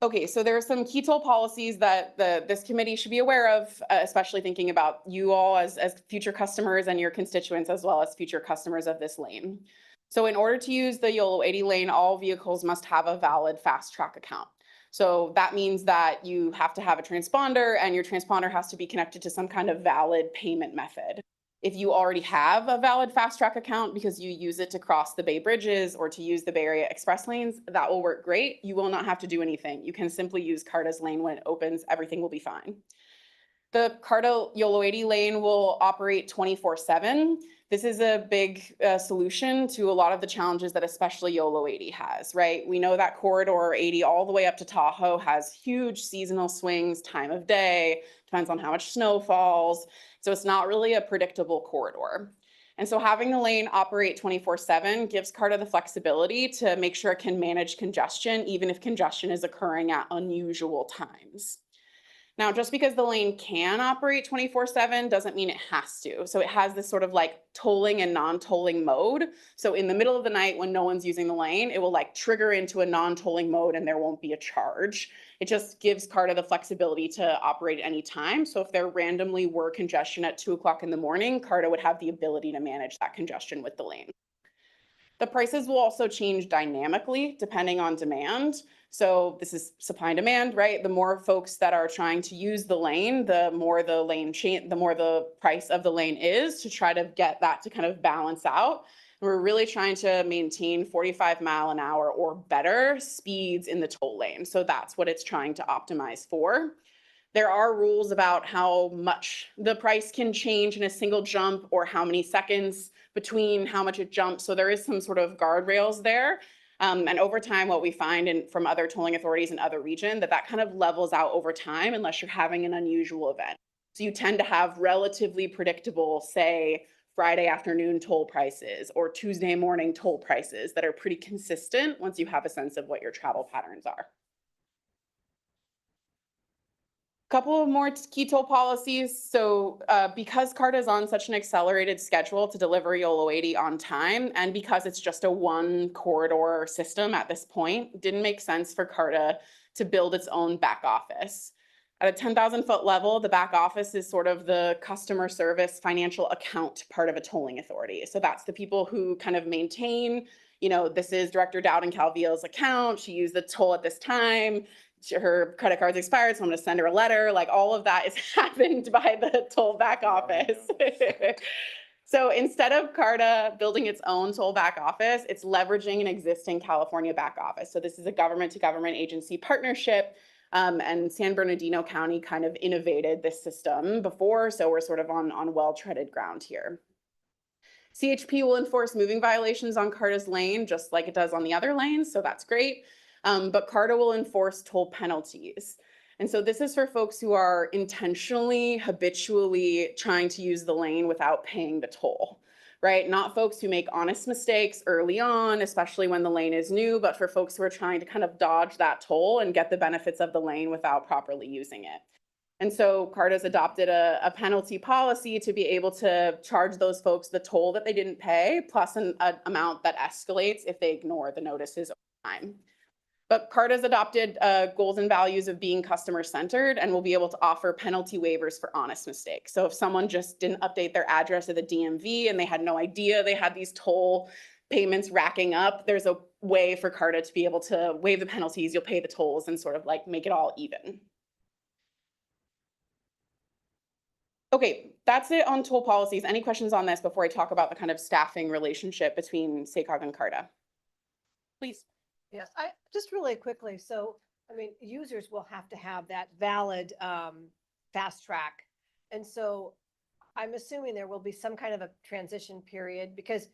Okay, so there are some key toll policies that this committee should be aware of, especially thinking about you all as future customers and your constituents, as well as future customers of this lane. So in order to use the YOLO 80 lane, all vehicles must have a valid Fast Track account. So that means that you have to have a transponder, and your transponder has to be connected to some kind of valid payment method. If you already have a valid Fast Track account because you use it to cross the Bay Bridges or to use the Bay Area Express lanes, that will work great. You will not have to do anything. You can simply use CARTA's lane when it opens. Everything will be fine. The CARTA YOLO 80 lane will operate 24/7. This is a big solution to a lot of the challenges that especially YOLO 80 has, right? We know that corridor 80 all the way up to Tahoe has huge seasonal swings, time of day, depends on how much snow falls. So it's not really a predictable corridor. And so having the lane operate 24/7 gives CARTA the flexibility to make sure it can manage congestion, even if congestion is occurring at unusual times. Now, just because the lane can operate 24/7 doesn't mean it has to. So it has this sort of like tolling and non-tolling mode. So in the middle of the night when no one's using the lane, it will like trigger into a non-tolling mode and there won't be a charge. It just gives CARTA the flexibility to operate any time. So if there randomly were congestion at 2 o'clock in the morning, CARTA would have the ability to manage that congestion with the lane. The prices will also change dynamically depending on demand. So this is supply and demand, right? The more folks that are trying to use the lane, the more the the more the price of the lane is, to try to get that to kind of balance out. And we're really trying to maintain 45 mph or better speeds in the toll lane. So that's what it's trying to optimize for. There are rules about how much the price can change in a single jump or how many seconds between how much it jumps. So there is some sort of guardrails there. And over time, what we find from other tolling authorities in other regions, that kind of levels out over time unless you're having an unusual event. So you tend to have relatively predictable, say, Friday afternoon toll prices or Tuesday morning toll prices that are pretty consistent once you have a sense of what your travel patterns are. Couple of more key toll policies. So because CARTA is on such an accelerated schedule to deliver YOLO 80 on time, and because it's just a one corridor system at this point, it didn't make sense for CARTA to build its own back office. At a 10,000-foot level, the back office is sort of the customer service financial account part of a tolling authority. So that's the people who kind of maintain, this is Director Dowden Calvillo's account. She used the toll at this time. Her credit card's expired, so I'm going to send her a letter. Like all of that is happened by the toll back office. So instead of CARTA building its own toll back office, it's leveraging an existing California back office. So this is a government to government agency partnership. And San Bernardino County kind of innovated this system before, so we're sort of on well-treaded ground here. CHP will enforce moving violations on CARTA's lane, just like it does on the other lanes, so that's great. But CARTA will enforce toll penalties. And so this is for folks who are intentionally, habitually trying to use the lane without paying the toll, right? Not folks who make honest mistakes early on, especially when the lane is new, but for folks who are trying to kind of dodge that toll and get the benefits of the lane without properly using it. And so CARTA's adopted a penalty policy to be able to charge those folks the toll that they didn't pay, plus an amount that escalates if they ignore the notices over time. But CARTA's adopted goals and values of being customer-centered and will be able to offer penalty waivers for honest mistakes. So if someone just didn't update their address at the DMV and they had no idea they had these toll payments racking up, there's a way for CARTA to be able to waive the penalties, you'll pay the tolls and sort of like make it all even. Okay, that's it on toll policies. Any questions on this before I talk about the kind of staffing relationship between SACOG and CARTA? Please. Yes, I just really quickly. So, I mean, users will have to have that valid fast track. And so I'm assuming there will be some kind of a transition period because,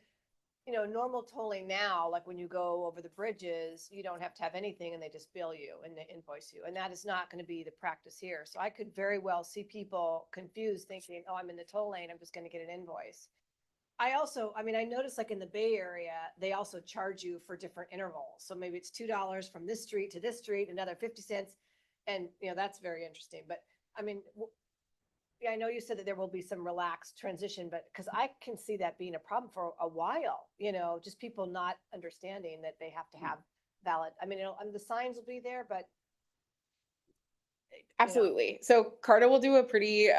normal tolling now, like when you go over the bridges, you don't have to have anything and they just bill you and they invoice you. And that is not going to be the practice here. So I could very well see people confused thinking, oh, I'm in the toll lane, I'm just going to get an invoice. I noticed like in the Bay Area, they also charge you for different intervals. So maybe it's $2 from this street to this street, another 50 cents. And, that's very interesting. But I mean, yeah, I know you said that there will be some relaxed transition, but because I can see that being a problem for a while, just people not understanding that they have to have valid, the signs will be there, but Absolutely. So CARTA will do a pretty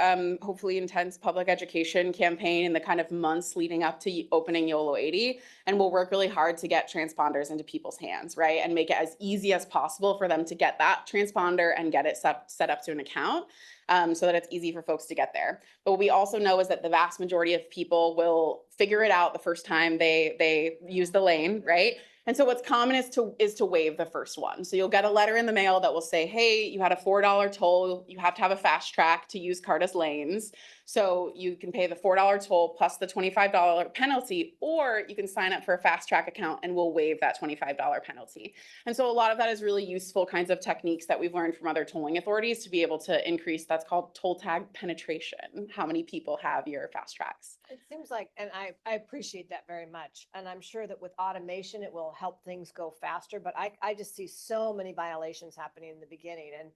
hopefully intense public education campaign in the kind of months leading up to opening YOLO 80. And we'll work really hard to get transponders into people's hands, right? And make it as easy as possible for them to get that transponder and get it set up to an account so that it's easy for folks to get there. But what we also know is that the vast majority of people will figure it out the first time they use the lane, right? And so what's common is to waive the first one. So you'll get a letter in the mail that will say, hey, you had a $4 toll. You have to have a fast track to use CARTA's lanes. So you can pay the $4 toll plus the $25 penalty, or you can sign up for a fast track account and we'll waive that $25 penalty. And so a lot of that is really useful kinds of techniques that we've learned from other tolling authorities to be able to increase, that's called toll tag penetration, how many people have your fast tracks. it seems like, and I appreciate that very much. And I'm sure that with automation, it will help things go faster. But I just see so many violations happening in the beginning. And,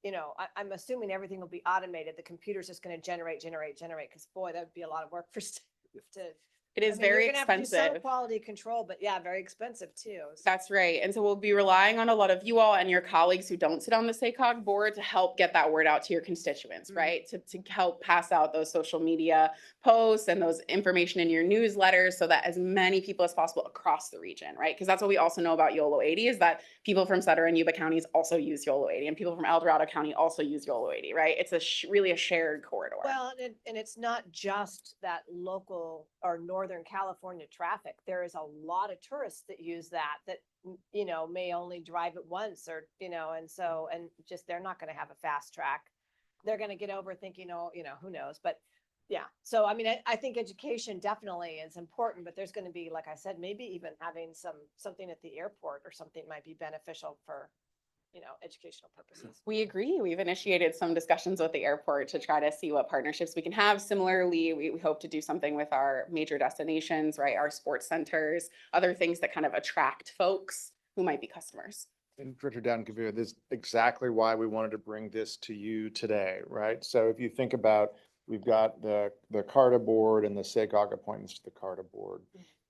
you know, I'm assuming everything will be automated. The computer's just gonna generate, because boy, that would be a lot of work for staff to. It is I mean, you're very gonna have to do some expensive. Quality control, but yeah, very expensive too. So- That's right. And so we'll be relying on a lot of you all and your colleagues who don't sit on the SACOG board to help get that word out to your constituents, Mm. right? To help pass out those social media posts and those information in your newsletters so that as many people as possible across the region, right? Because that's what we also know about YOLO 80 is that people from Sutter and Yuba counties also use YOLO 80 and people from El Dorado County also use YOLO 80, right? It's really a shared corridor. Well, and it's not just that local or Northern California traffic. There is a lot of tourists that use that, you know, may only drive it once or, you know, and so, and just, they're not gonna have a fast track. They're gonna get over thinking, oh, you know, who knows, but yeah. So, I mean, I think education definitely is important, but there's gonna be, like I said, maybe even having something at the airport or something might be beneficial for, you know, educational purposes. We agree. We've initiated some discussions with the airport to try to see what partnerships we can have. Similarly, we hope to do something with our major destinations, right? Our sports centers, other things that kind of attract folks who might be customers. And Director Down-Kavir, this is exactly why we wanted to bring this to you today, right? So if you think about, we've got the CARTA board and the SACOG appointments to the CARTA board.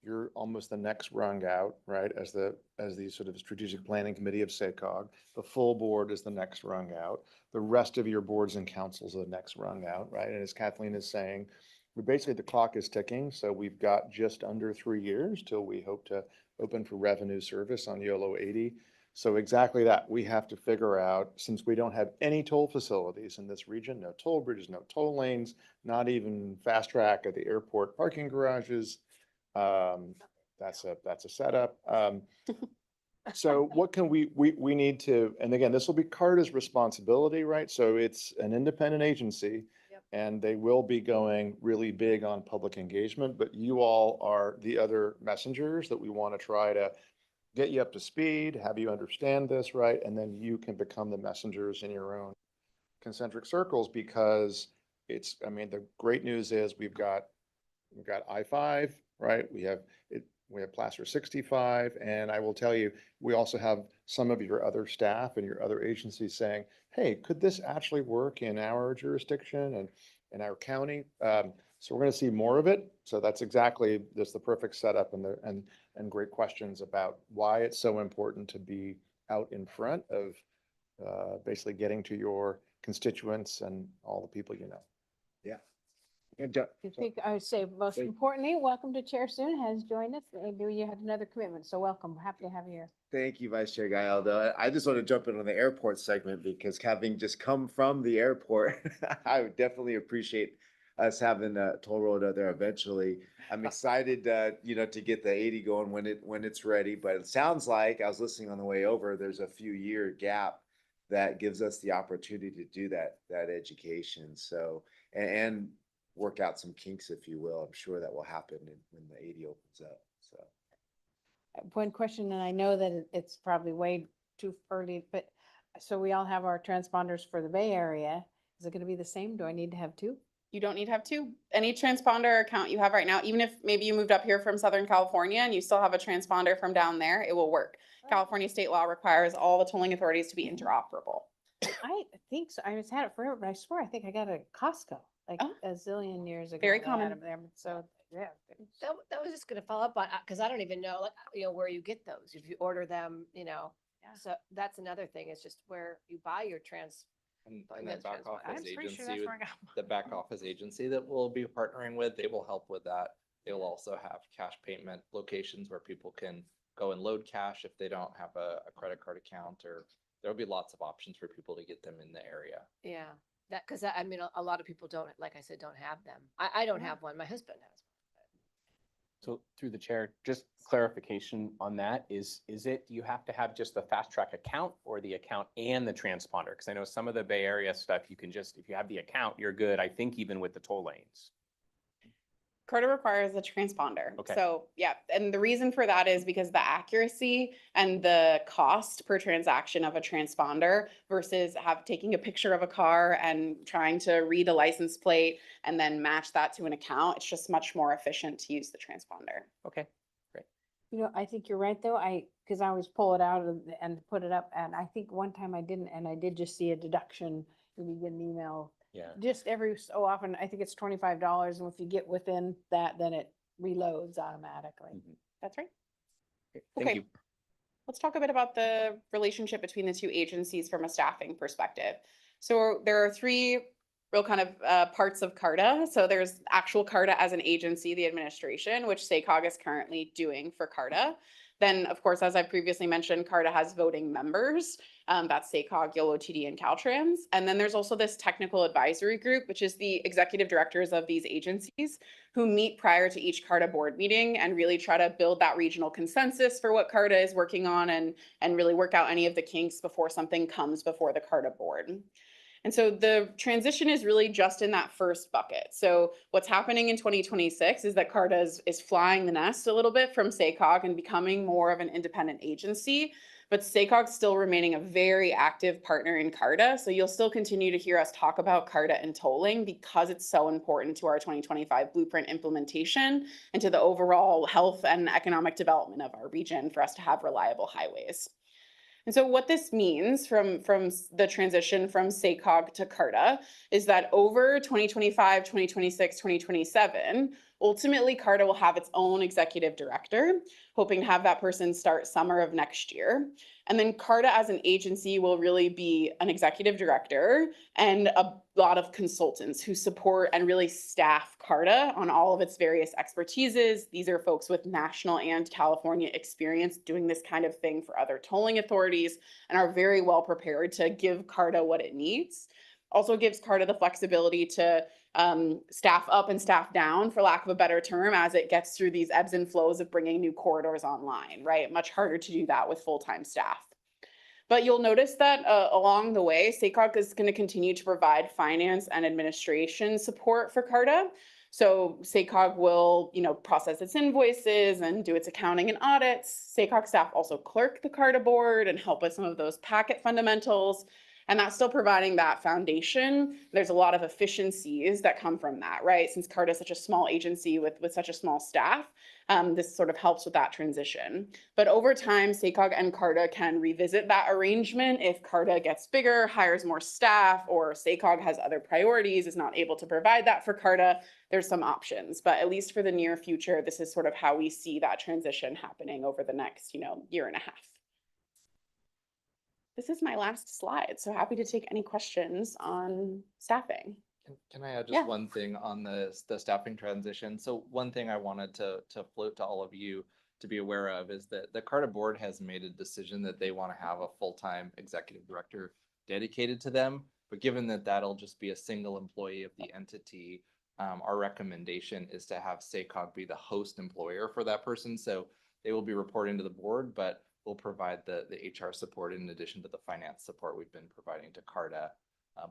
You're almost the next rung out, right? As the sort of strategic planning committee of SACOG. The full board is the next rung out. The rest of your boards and councils are the next rung out, right? And as Kathleen is saying, the clock is ticking. So we've got just under 3 years till we hope to open for revenue service on YOLO 80. So exactly that, we have to figure out, since we don't have any toll facilities in this region, no toll bridges, no toll lanes, not even fast track at the airport parking garages. That's a setup. So what can we need to, and again, this will be CARTA's responsibility, right? So it's an independent agency. Yep. And they will be going really big on public engagement, but you all are the other messengers that we want to try to get you up to speed, have you understand this, right? And then you can become the messengers in your own concentric circles because it's, I mean, the great news is we've got I-5, right? We have Placer 65, and I will tell you, we also have some of your other staff and your other agencies saying, hey, could this actually work in our jurisdiction and in our county? So we're going to see more of it. So that's the perfect setup and great questions about why it's so important to be out in front of basically getting to your constituents and all the people you know. Yeah. I think I would say most Thank- importantly, welcome to Chair Soon has joined us. Maybe you had another commitment, so welcome. Happy to have you here. Thank you, Vice Chair Gallardo. I just want to jump in on the airport segment because having just come from the airport, I would definitely appreciate us having a toll road out there eventually. I'm excited, to get the 80 going when it's ready, but it sounds like, I was listening on the way over, there's a few year gap that gives us the opportunity to do that education. So, and work out some kinks, if you will. I'm sure that will happen when the 80 opens up, so. One question, and I know that it's probably way too early, but so we all have our transponders for the Bay Area. Is it going to be the same? Do I need to have two? You don't need to have two. Any transponder account you have right now, even if maybe you moved up here from Southern California and you still have a transponder from down there, it will work. California state law requires all the tolling authorities to be interoperable. I think so. I just had it forever, but I swear I think I got it at Costco like Oh. a zillion years ago. Very they had common. 'em there, so yeah. That was just gonna follow up on, because I don't even know, like, where you get those, if you order them, Yeah. So that's another thing, is just where you buy your And But that that's back transport. I'm office pretty sure agency, that's where I got mine. the back office agency that we'll be partnering with, they will help with that. They will also have cash payment locations where people can go and load cash if they don't have a credit card account, or there'll be lots of options for people to get them in the area. Yeah, because I mean, a lot of people don't, like I said, don't have them. I don't Yeah. have one. My husband has So through the chair, just clarification on that, is it, you have to have just the fast track account or the account and the transponder? Because I know some of the Bay Area stuff, you can just, if you have the account, you're good, I think even with the toll lanes. CARTA requires a transponder. Okay. So, yeah, and the reason for that is because the accuracy and the cost per transaction of a transponder versus taking a picture of a car and trying to read a license plate and then match that to an account, it's just much more efficient to use the transponder. Okay. I think you're right, though. because I always pull it out and put it up. And I think one time I didn't, and I did just see a deduction. When you get an email, Yeah. just every so often, I think it's $25. And if you get within that, then it reloads automatically. That's right. Thank Okay. you. Let's talk a bit about the relationship between the two agencies from a staffing perspective. So there are three real kind of parts of CARTA. So there's actual CARTA as an agency, the administration, which SACOG is currently doing for CARTA. Then, of course, as I previously mentioned, CARTA has voting members. That's SACOG, YOLO TD, and Caltrans. And then there's also this technical advisory group, which is the executive directors of these agencies who meet prior to each CARTA board meeting and really try to build that regional consensus for what CARTA is working on and really work out any of the kinks before something comes before the CARTA board. And so the transition is really just in that first bucket. So what's happening in 2026 is that CARTA is flying the nest a little bit from SACOG and becoming more of an independent agency, but SACOG's still remaining a very active partner in CARTA. So you'll still continue to hear us talk about CARTA and tolling because it's so important to our 2025 blueprint implementation and to the overall health and economic development of our region for us to have reliable highways. And so what this means from the transition from SACOG to CARTA is that over 2025, 2026, 2027, ultimately CARTA will have its own executive director, hoping to have that person start summer of next year. And then CARTA as an agency will really be an executive director and a lot of consultants who support and really staff CARTA on all of its various expertises. These are folks with national and California experience doing this kind of thing for other tolling authorities and are very well prepared to give CARTA what it needs. Also gives CARTA the flexibility to staff up and staff down, for lack of a better term, as it gets through these ebbs and flows of bringing new corridors online, right? Much harder to do that with full-time staff. But you'll notice that along the way, SACOG is going to continue to provide finance and administration support for CARTA. So SACOG will, process its invoices and do its accounting and audits. SACOG staff also clerk the CARTA board and help with some of those packet fundamentals. And that's still providing that foundation. There's a lot of efficiencies that come from that, right? Since CARTA is such a small agency with such a small staff, this sort of helps with that transition. But over time, SACOG and CARTA can revisit that arrangement if CARTA gets bigger, hires more staff, or SACOG has other priorities, is not able to provide that for CARTA. There's some options, but at least for the near future, this is sort of how we see that transition happening over the next, year and a half. This is my last slide, so happy to take any questions on staffing. Can I add Yeah. just one thing on the staffing transition? So one thing I wanted to float to all of you to be aware of is that the CARTA board has made a decision that they want to have a full-time executive director dedicated to them. But given that that'll just be a single employee of the entity, our recommendation is to have SACOG be the host employer for that person. So they will be reporting to the board, but we'll provide the HR support in addition to the finance support we've been providing to CARTA.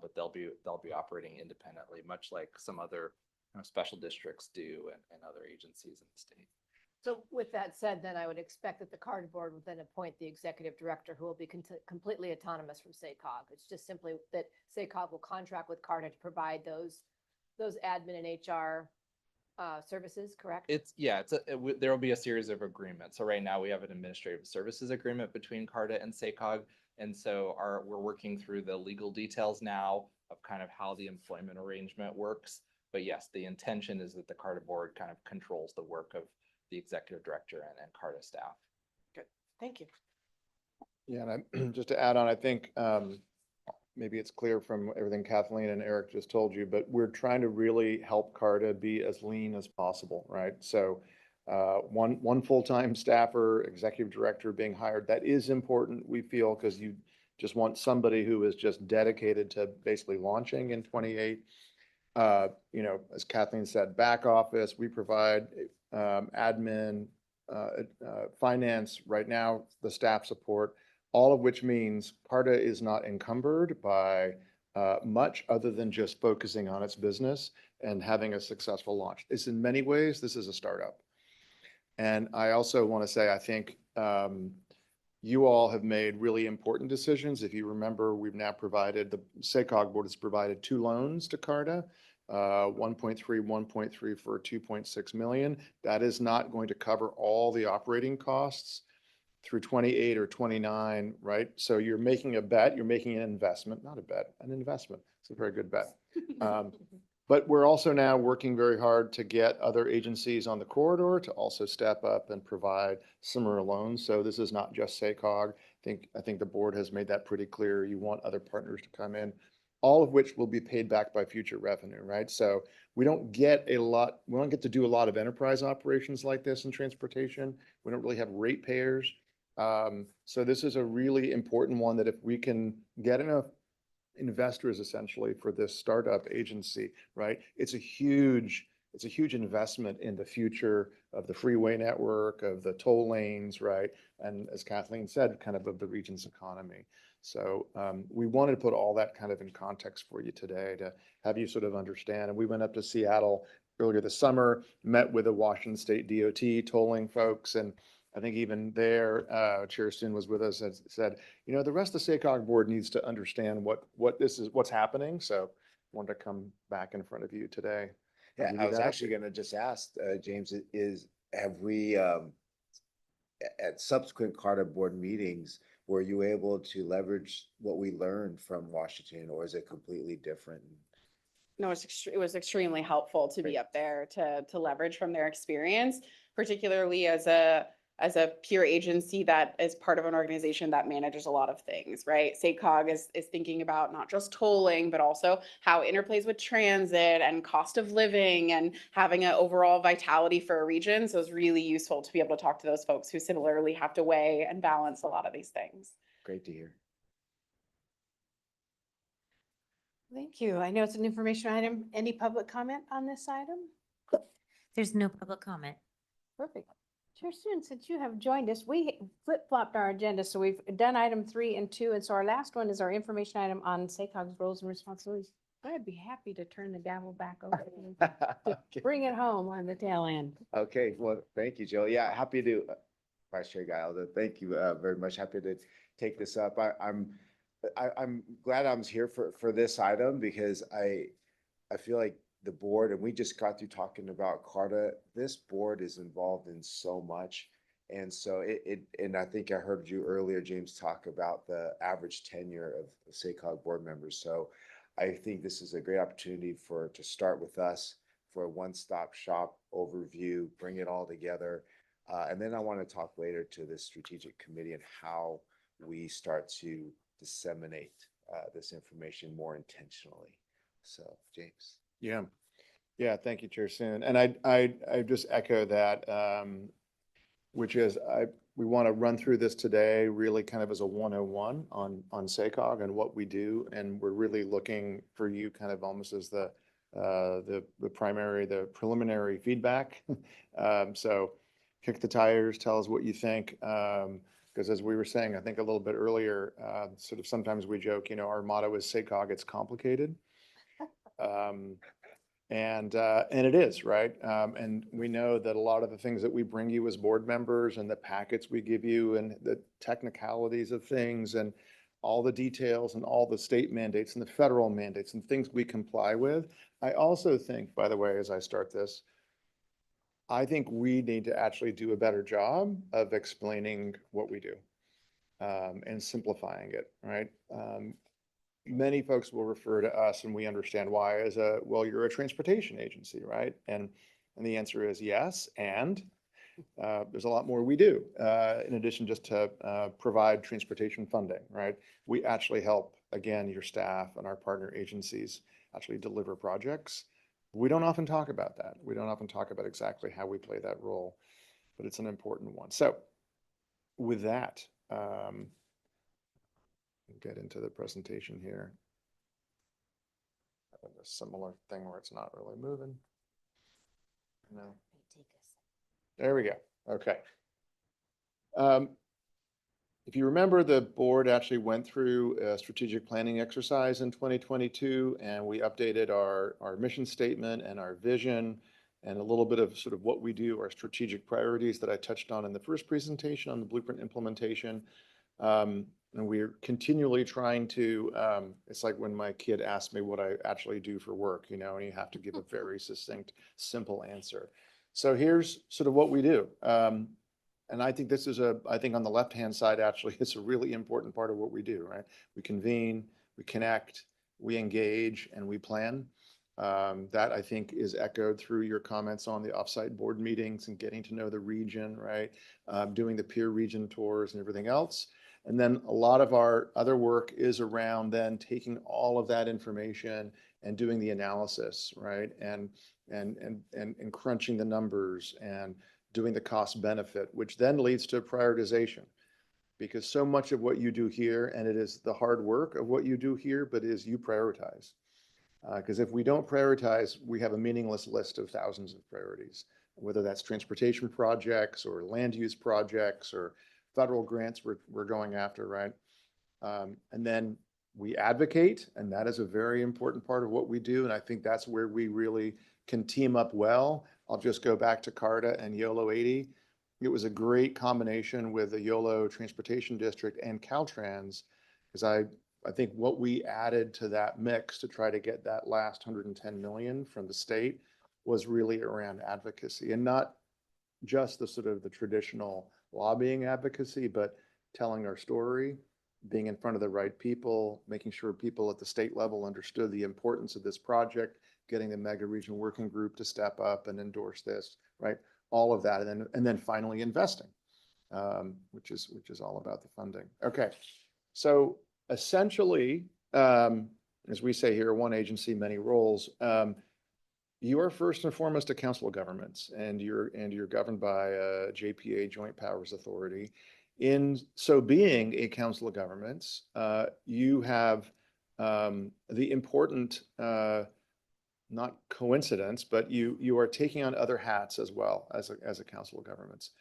But they'll be operating independently, much like some other special districts do and other agencies in the state. So with that said, then I would expect that the CARTA board would then appoint the executive director who will be completely autonomous from SACOG. It's just simply that SACOG will contract with CARTA to provide those admin and HR services, correct? There will be a series of agreements. So right now we have an administrative services agreement between CARTA and SACOG. And so we're working through the legal details now of kind of how the employment arrangement works. But yes, the intention is that the CARTA board kind of controls the work of the executive director and CARTA staff. Good, thank you. Yeah, and just to add on, I think maybe it's clear from everything Kathleen and Eric just told you, but we're trying to really help CARTA be as lean as possible, right? So one full-time staffer, executive director being hired, that is important, we feel, because you just want somebody who is just dedicated to basically launching in 28. As Kathleen said, back office, we provide admin, finance, right now, the staff support, all of which means CARTA is not encumbered by much other than just focusing on its business and having a successful launch. In many ways, this is a startup. And I also want to say, I think you all have made really important decisions. If you remember, we've now provided, the SACOG board has provided 2 loans to CARTA, 1.3 for 2.6 million. That is not going to cover all the operating costs through 28 or 29, right? So you're making a bet, you're making an investment, not a bet, an investment. It's a very good bet. But we're also now working very hard to get other agencies on the corridor to also step up and provide similar loans. So this is not just SACOG. I think the board has made that pretty clear. You want other partners to come in, all of which will be paid back by future revenue, right? So we don't get to do a lot of enterprise operations like this in transportation. We don't really have ratepayers. So this is a really important one that if we can get enough investors essentially for this startup agency, right? It's a huge investment in the future of the freeway network, of the toll lanes, right? And as Kathleen said, kind of the region's economy. So we wanted to put all that kind of in context for you today to have you sort of understand. And we went up to Seattle earlier this summer, met with the Washington State DOT tolling folks, and I think even there, Chair Stuen was with us and said, you know, the rest of the SACOG board needs to understand what's happening. So wanted to come back in front of you today. Yeah, Give I you was that actually update. gonna just ask, James, have we, at subsequent Carter board meetings, were you able to leverage what we learned from Washington, or is it completely different? No, it was extremely helpful to be Great. up there to leverage from their experience, particularly as a peer agency that is part of an organization that manages a lot of things, right? SACOG is thinking about not just tolling, but also how it interplays with transit and cost of living and having an overall vitality for a region. So it's really useful to be able to talk to those folks who similarly have to weigh and balance a lot of these things. Great to hear. Thank you. I know it's an information item. Any public comment on this item? There's no public comment. Perfect. Chair Stuen, since you have joined us, we flip-flopped our agenda, so we've done item 3 and 2, and so our last one is our information item on SACOG's roles and responsibilities. I'd be happy to turn the gavel back over to you to Okay. bring it home on the tail end. Okay, well, thank you, Jill. Yeah, happy to, Vice Chair Giles, thank you very much. Happy to take this up. I'm glad I was here for this item because I feel like the board, and we just got through talking about CARTA, this board is involved in so much. And so and I think I heard you earlier, James, talk about the average tenure of SACOG board members. So I think this is a great opportunity to start with us for a one-stop shop overview, bring it all together. And then I want to talk later to the strategic committee and how we start to disseminate this information more intentionally. So, James. Yeah. Thank you, Chair Stuen. And I just echo that, which is we want to run through this today really kind of as a 101 on SACOG and what we do. And we're really looking for you kind of almost as the preliminary feedback. So kick the tires, tell us what you think. Because as we were saying, I think a little bit earlier, sort of sometimes we joke, you know, our motto is SACOG, it's complicated. And it is, right? And we know that a lot of the things that we bring you as board members and the packets we give you and the technicalities of things and all the details and all the state mandates and the federal mandates and things we comply with. I also think, by the way, as I start this, I think we need to actually do a better job of explaining what we do and simplifying it, right? Many folks will refer to us, and we understand why, as well, you're a transportation agency, right? And the answer is yes, and there's a lot more we do in addition just to provide transportation funding, right? We actually help, again, your staff and our partner agencies actually deliver projects. We don't often talk about that. We don't often talk about exactly how we play that role, but it's an important one. So with that, get into the presentation here. A similar thing where it's not really moving. No. There we go. Okay. If you remember, the board actually went through a strategic planning exercise in 2022, and we updated our mission statement and our vision and a little bit of sort of what we do, our strategic priorities that I touched on in the first presentation on the blueprint implementation. And we're continually trying to, it's like when my kid asked me what I actually do for work, you know, and you have to give a very succinct, simple answer. So here's sort of what we do. and I think this is I think on the left-hand side, actually, it's a really important part of what we do, right? We convene, we connect, we engage, and we plan. That I think is echoed through your comments on the offsite board meetings and getting to know the region, right? Doing the peer region tours and everything else. And then a lot of our other work is around then taking all of that information and doing the analysis, right? And crunching the numbers and doing the cost benefit, which then leads to prioritization. Because so much of what you do here, and it is the hard work of what you do here, but is you prioritize. Because if we don't prioritize, we have a meaningless list of thousands of priorities, whether that's transportation projects or land use projects or federal grants we're going after, right? And then we advocate, and that is a very important part of what we do. And I think that's where we really can team up well. I'll just go back to CARTA and YOLO 80. It was a great combination with the YOLO Transportation District and Caltrans, because I think what we added to that mix to try to get that last 110 million from the state was really around advocacy, and not just the sort of the traditional lobbying advocacy, but telling our story, being in front of the right people, making sure people at the state level understood the importance of this project, getting the mega region working group to step up and endorse this, right? All of that, and then finally investing, which is all about the funding. Okay, so essentially, as we say here, one agency, many roles. You are first and foremost a council of governments, and you're governed by a JPA, Joint Powers Authority. In so being a council of governments, you have the important, not coincidence, but you are taking on other hats as well as a council of governments,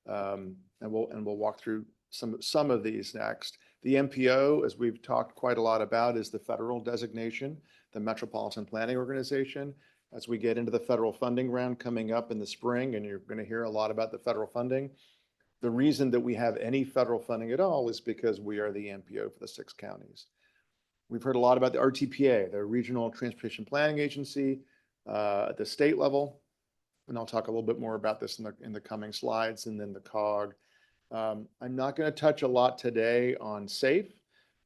and we'll walk through some of these next. The MPO, as we've talked quite a lot about, is the federal designation, the Metropolitan Planning Organization. As we get into the federal funding round coming up in the spring, and you're going to hear a lot about the federal funding, the reason that we have any federal funding at all is because we are the MPO for the 6 counties. We've heard a lot about the RTPA, the Regional Transportation Planning Agency, at the state level, and I'll talk a little bit more about this in the coming slides, and then the COG. I'm not going to touch a lot today on SAFE,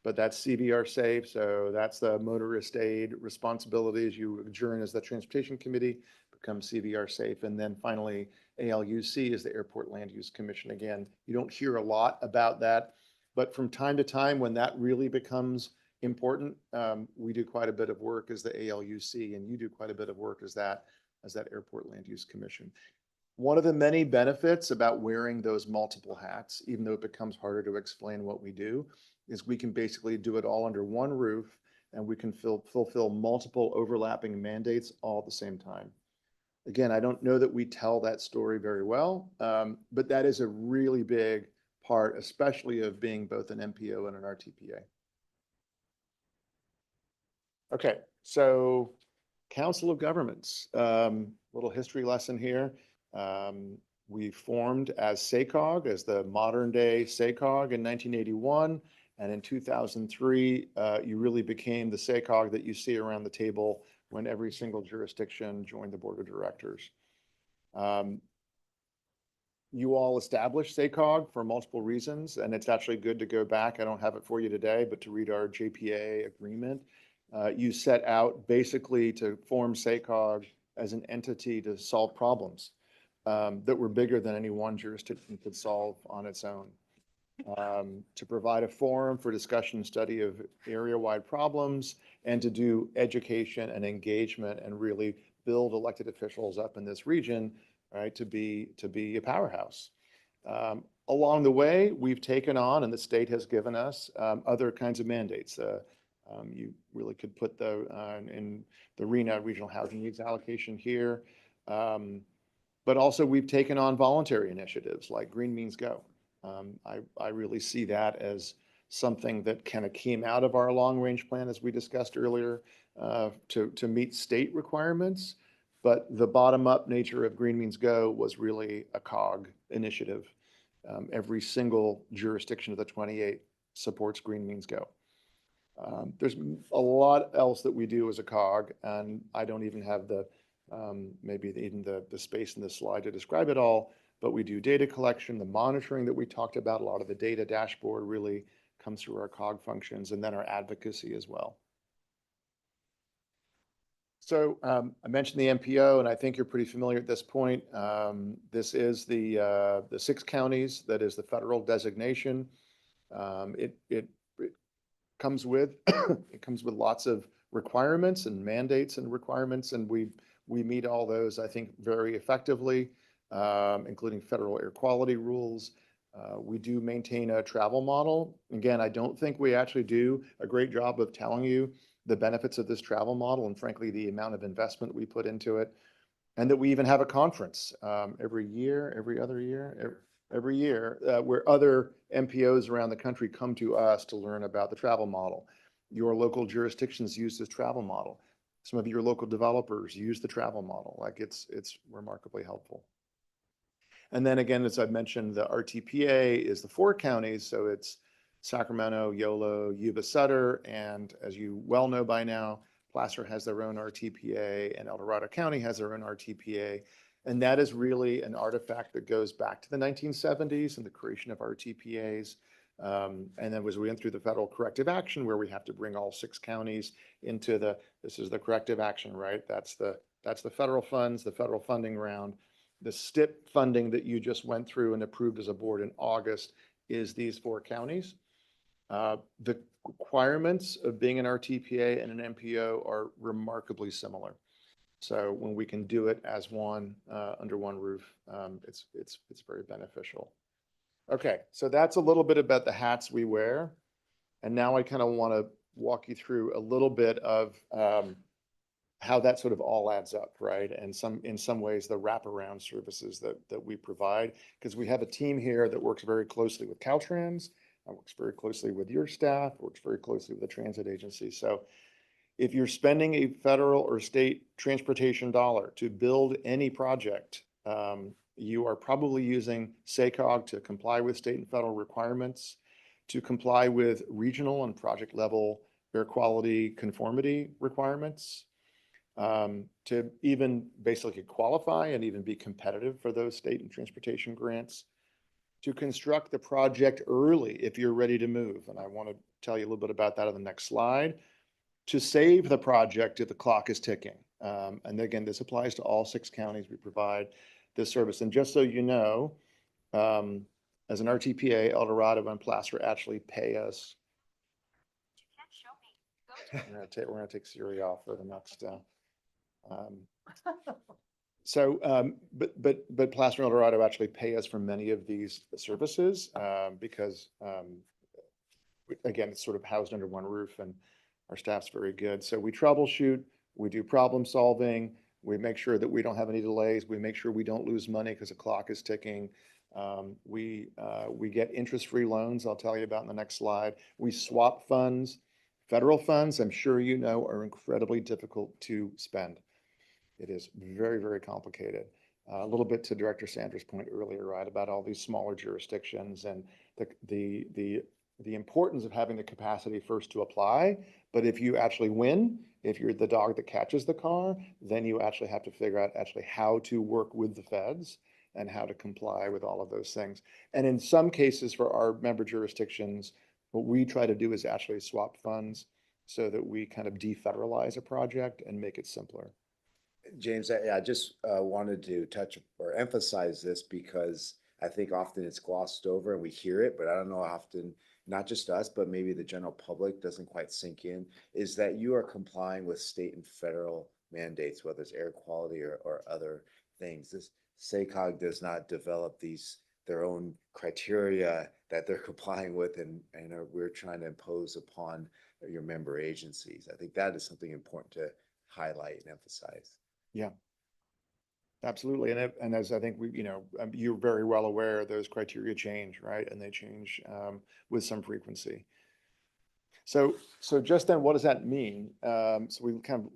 but that's CVR SAFE. So that's the motorist aid responsibilities. You adjourn as the Transportation Committee, become CVR SAFE. And then finally, ALUC is the Airport Land Use Commission. Again, you don't hear a lot about that, but from time to time when that really becomes important, we do quite a bit of work as the ALUC, and you do quite a bit of work as that Airport Land Use Commission. One of the many benefits about wearing those multiple hats, even though it becomes harder to explain what we do, is we can basically do it all under one roof, and we can fulfill multiple overlapping mandates all at the same time. Again, I don't know that we tell that story very well, but that is a really big part, especially of being both an MPO and an RTPA. Okay, so Council of Governments, little history lesson here. We formed as SACOG, as the modern day SACOG in 1981. And in 2003, you really became the SACOG that you see around the table when every single jurisdiction joined the board of directors. You all established SACOG for multiple reasons, and it's actually good to go back. I don't have it for you today, but to read our JPA agreement. You set out basically to form SACOG as an entity to solve problems that were bigger than any one jurisdiction could solve on its own. To provide a forum for discussion and study of area-wide problems, and to do education and engagement and really build elected officials up in this region, right, to be a powerhouse. Along the way, we've taken on, and the state has given us other kinds of mandates. You really could put in the RHNA, Regional Housing Needs Allocation here. But also we've taken on voluntary initiatives like Green Means Go. I really see that as something that kind of came out of our long range plan, as we discussed earlier, to meet state requirements. But the bottom up nature of Green Means Go was really a COG initiative. Every single jurisdiction of the 28 supports Green Means Go. There's a lot else that we do as a COG, and I don't even have maybe even the space in this slide to describe it all. but we do data collection, the monitoring that we talked about, a lot of the data dashboard really comes through our COG functions, and then our advocacy as well. So I mentioned the MPO, and I think you're pretty familiar at this point. This is the 6 counties, that is the federal designation. It comes with it comes with lots of requirements and mandates and requirements, and we meet all those, I think, very effectively, including federal air quality rules. We do maintain a travel model. Again, I don't think we actually do a great job of telling you the benefits of this travel model, and frankly, the amount of investment we put into it. And that we even have a conference every year, every other year, every year, where other MPOs around the country come to us to learn about the travel model. Your local jurisdictions use this travel model. Some of your local developers use the travel model. Like it's remarkably helpful. And then again, as I mentioned, the RTPA is the 4 counties. So it's Sacramento, Yolo, Yuba Sutter, and as you well know by now, Placer has their own RTPA and El Dorado County has their own RTPA. And that is really an artifact that goes back to the 1970s and the creation of RTPAs. And then as we went through the federal corrective action, where we have to bring all 6 counties into this is the corrective action, right? That's the federal funds, the federal funding round. The STIP funding that you just went through and approved as a board in August is these 4 counties. The requirements of being an RTPA and an MPO are remarkably similar. So when we can do it as one under one roof, it's very beneficial. Okay, so that's a little bit about the hats we wear. And now I kind of want to walk you through a little bit of how that sort of all adds up, right? And in some ways, the wraparound services that we provide, because we have a team here that works very closely with Caltrans, works very closely with your staff, works very closely with the transit agency. So if you're spending a federal or state transportation dollar to build any project, you are probably using SACOG to comply with state and federal requirements, to comply with regional and project level air quality conformity requirements, to even basically qualify and even be competitive for those state and transportation grants, to construct the project early if you're ready to move. And I want to tell you a little bit about that on the next slide. To save the project if the clock is ticking. And again, this applies to all 6 counties. We provide this service. And just so you know, as an RTPA, El Dorado and Placer actually pay us. We're going to take Siri off for the next. But Placer and El Dorado actually pay us for many of these services because, again, it's sort of housed under one roof and our staff's very good. So we troubleshoot, we do problem solving, we make sure that we don't have any delays, we make sure we don't lose money because the clock is ticking. We get interest-free loans, I'll tell you about in the next slide. We swap funds. Federal funds, I'm sure you know, are incredibly difficult to spend. It is very, very complicated. A little bit to Director Sandra's point earlier, right, about all these smaller jurisdictions and the importance of having the capacity first to apply. But if you actually win, if you're the dog that catches the car, then you actually have to figure out actually how to work with the feds and how to comply with all of those things. And in some cases for our member jurisdictions, what we try to do is actually swap funds so that we kind of defederalize a project and make it simpler. James, I just wanted to touch or emphasize this because I think often it's glossed over and we hear it, but I don't know how often, not just us, but maybe the general public doesn't quite sink in, is that you are complying with state and federal mandates, whether it's air quality or other things. This SACOG does not develop their own criteria that they're complying with and we're trying to impose upon your member agencies. I think that is something important to highlight and emphasize. Yeah, absolutely. And as I think you're very well aware, those criteria change, right? And they change with some frequency. So just then, what does that mean? So we kind of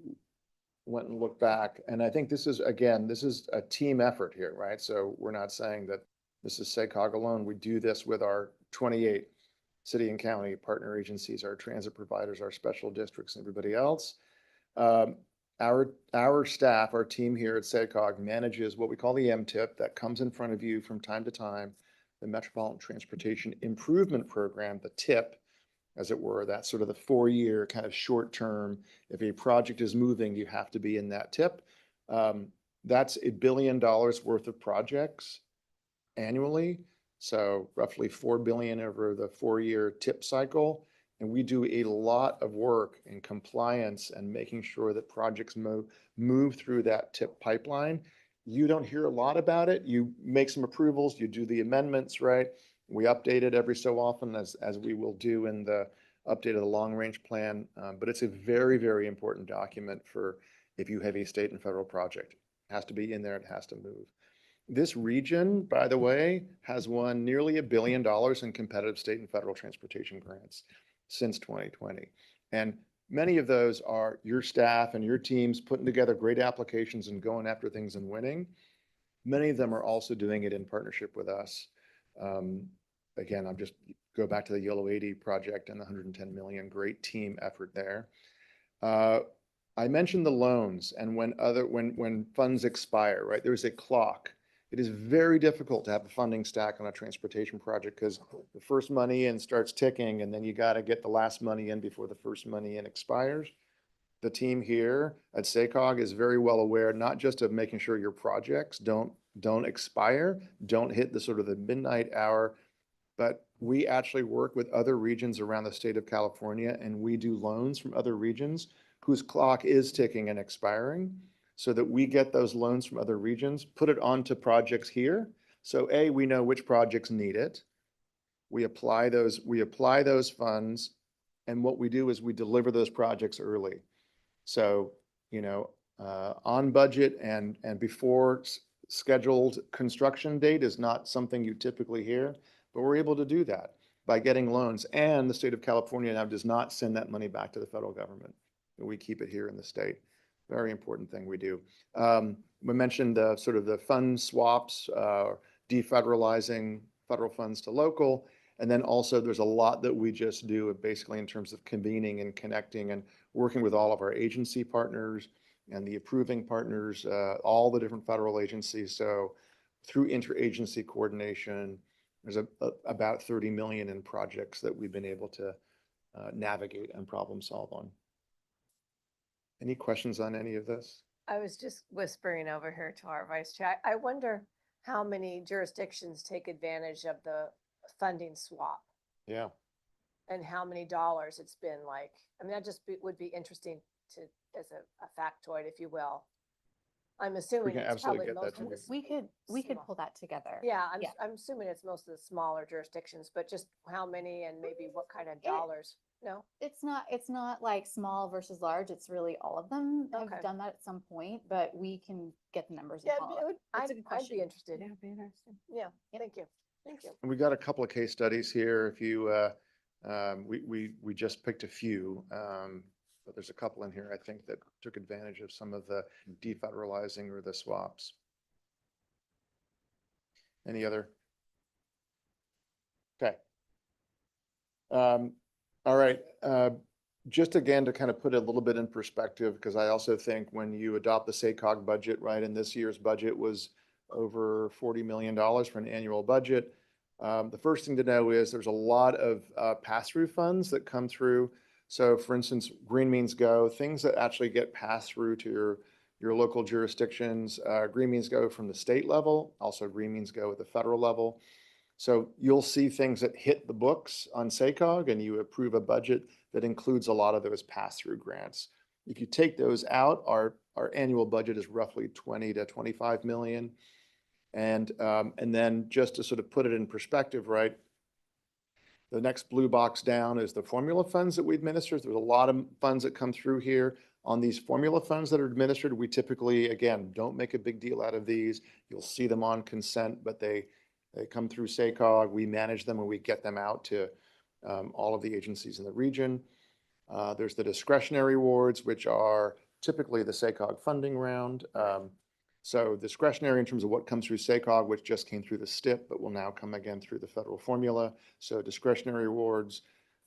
went and looked back, and I think this is a team effort here, right? So we're not saying that this is SACOG alone. We do this with our 28 city and county partner agencies, our transit providers, our special districts, and everybody else. our staff, our team here at SACOG manages what we call the MTIP that comes in front of you from time to time, the Metropolitan Transportation Improvement Program, the TIP, as it were. That's sort of the 4-year kind of short term. If a project is moving, you have to be in that TIP. That's $1 billion worth of projects annually. So roughly 4 billion over the 4-year TIP cycle. And we do a lot of work in compliance and making sure that projects move through that TIP pipeline. You don't hear a lot about it. You make some approvals, you do the amendments, right? We update it every so often as we will do in the update of the long range plan. But it's a very, very important document for if you have a state and federal project. It has to be in there, it has to move. This region, by the way, has won nearly $1 billion in competitive state and federal transportation grants since 2020. And many of those are your staff and your teams putting together great applications and going after things and winning. Many of them are also doing it in partnership with us. Again, I'm just go back to the Yellow 80 project and the 110 million, great team effort there. I mentioned the loans and when funds expire, right? There's a clock. It is very difficult to have a funding stack on a transportation project because the first money in starts ticking and then you got to get the last money in before the first money in expires. The team here at SACOG is very well aware, not just of making sure your projects don't expire, don't hit the sort of the midnight hour, but we actually work with other regions around the state of California and we do loans from other regions whose clock is ticking and expiring, so that we get those loans from other regions, put it onto projects here. So A, we know which projects need it. We apply those funds. And what we do is we deliver those projects early. So, on budget and before scheduled construction date is not something you typically hear, but we're able to do that by getting loans. And the state of California now does not send that money back to the federal government. We keep it here in the state. Very important thing we do. We mentioned the sort of the fund swaps, defederalizing federal funds to local. And then also there's a lot that we just do basically in terms of convening and connecting and working with all of our agency partners and the approving partners, all the different federal agencies. So through interagency coordination, there's about 30 million in projects that we've been able to navigate and problem solve on. Any questions on any of this? I was just whispering over here to our vice chair. I wonder how many jurisdictions take advantage of the funding swap Yeah. and how many dollars it's been like. I mean, that just would be interesting to, as a factoid, if you will. I'm assuming can it's absolutely probably get that most of to the you. We could small- pull that together. Yeah, Yeah. I'm assuming it's most of the smaller jurisdictions, but just how many and maybe what kind of dollars? No? It's not like small versus large. It's really all of them Okay. have done that at some point, but we can get the numbers and Yeah, follow up. I'd It's a good I'd question. be interested. That'd be interesting. Yeah, thank you. Thank you. And we got a couple of case studies here. If you, we just picked a few, but there's a couple in here, I think, that took advantage of some of the defederalizing or the swaps. Any other? Okay. All right. Just again, to kind of put it a little bit in perspective, because I also think when you adopt the SACOG budget, right, and this year's budget was over $40 million for an annual budget. The first thing to know is there's a lot of pass-through funds that come through. So for instance, Green Means Go, things that actually get passed through to your local jurisdictions. Green Means Go from the state level, also Green Means Go at the federal level. So you'll see things that hit the books on SACOG and you approve a budget that includes a lot of those pass-through grants. If you take those out, our annual budget is roughly 20 to 25 million. And then just to sort of put it in perspective, right? The next blue box down is the formula funds that we administer. There's a lot of funds that come through here. On these formula funds that are administered, we typically, again, don't make a big deal out of these. You'll see them on consent, but they come through SACOG. We manage them and we get them out to all of the agencies in the region. There's the discretionary awards, which are typically the SACOG funding round. So discretionary in terms of what comes through SACOG, which just came through the STIP, but will now come again through the federal formula. So discretionary awards.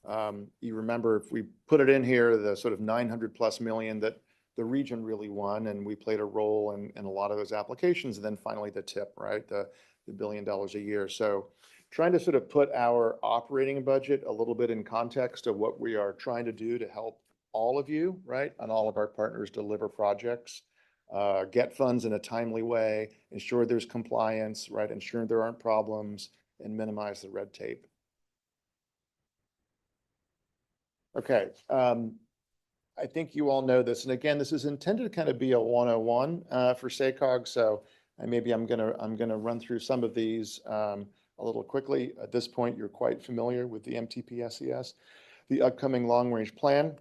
You remember if we put it in here, the sort of 900+ million that the region really won, and we played a role in a lot of those applications. And then finally the tip, right? The $1 billion a year. So trying to sort of put our operating budget a little bit in context of what we are trying to do to help all of you, right? And all of our partners deliver projects, get funds in a timely way, ensure there's compliance, right? Ensure there aren't problems, and minimize the red tape. Okay, I think you all know this, and again, this is intended to kind of be a 101 for SACOG, so maybe I'm gonna run through some of these a little quickly. At this point, you're quite familiar with the MTP-SES, the upcoming long-range plan.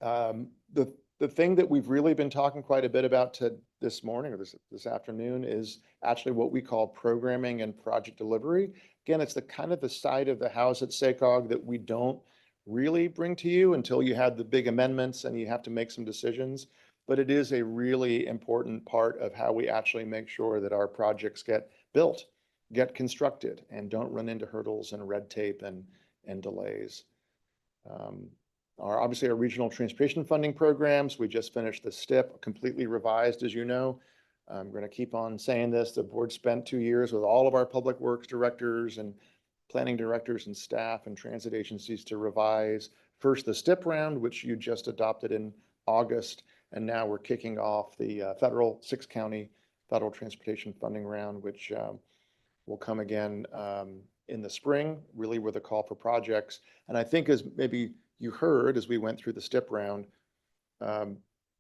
The thing that we've really been talking quite a bit about this morning or this afternoon is actually what we call programming and project delivery. Again, it's the kind of the side of the house at SACOG that we don't really bring to you until you have the big amendments and you have to make some decisions. But it is a really important part of how we actually make sure that our projects get built, get constructed, and don't run into hurdles and red tape and delays. Obviously our regional transportation funding programs, we just finished the STIP, completely revised, as you know. I'm going to keep on saying this. The board spent 2 years with all of our public works directors and planning directors and staff and transit agencies to revise first the STIP round, which you just adopted in August, and now we're kicking off the federal 6-county federal transportation funding round, which will come again in the spring, really with a call for projects. And I think, as maybe you heard as we went through the STIP round,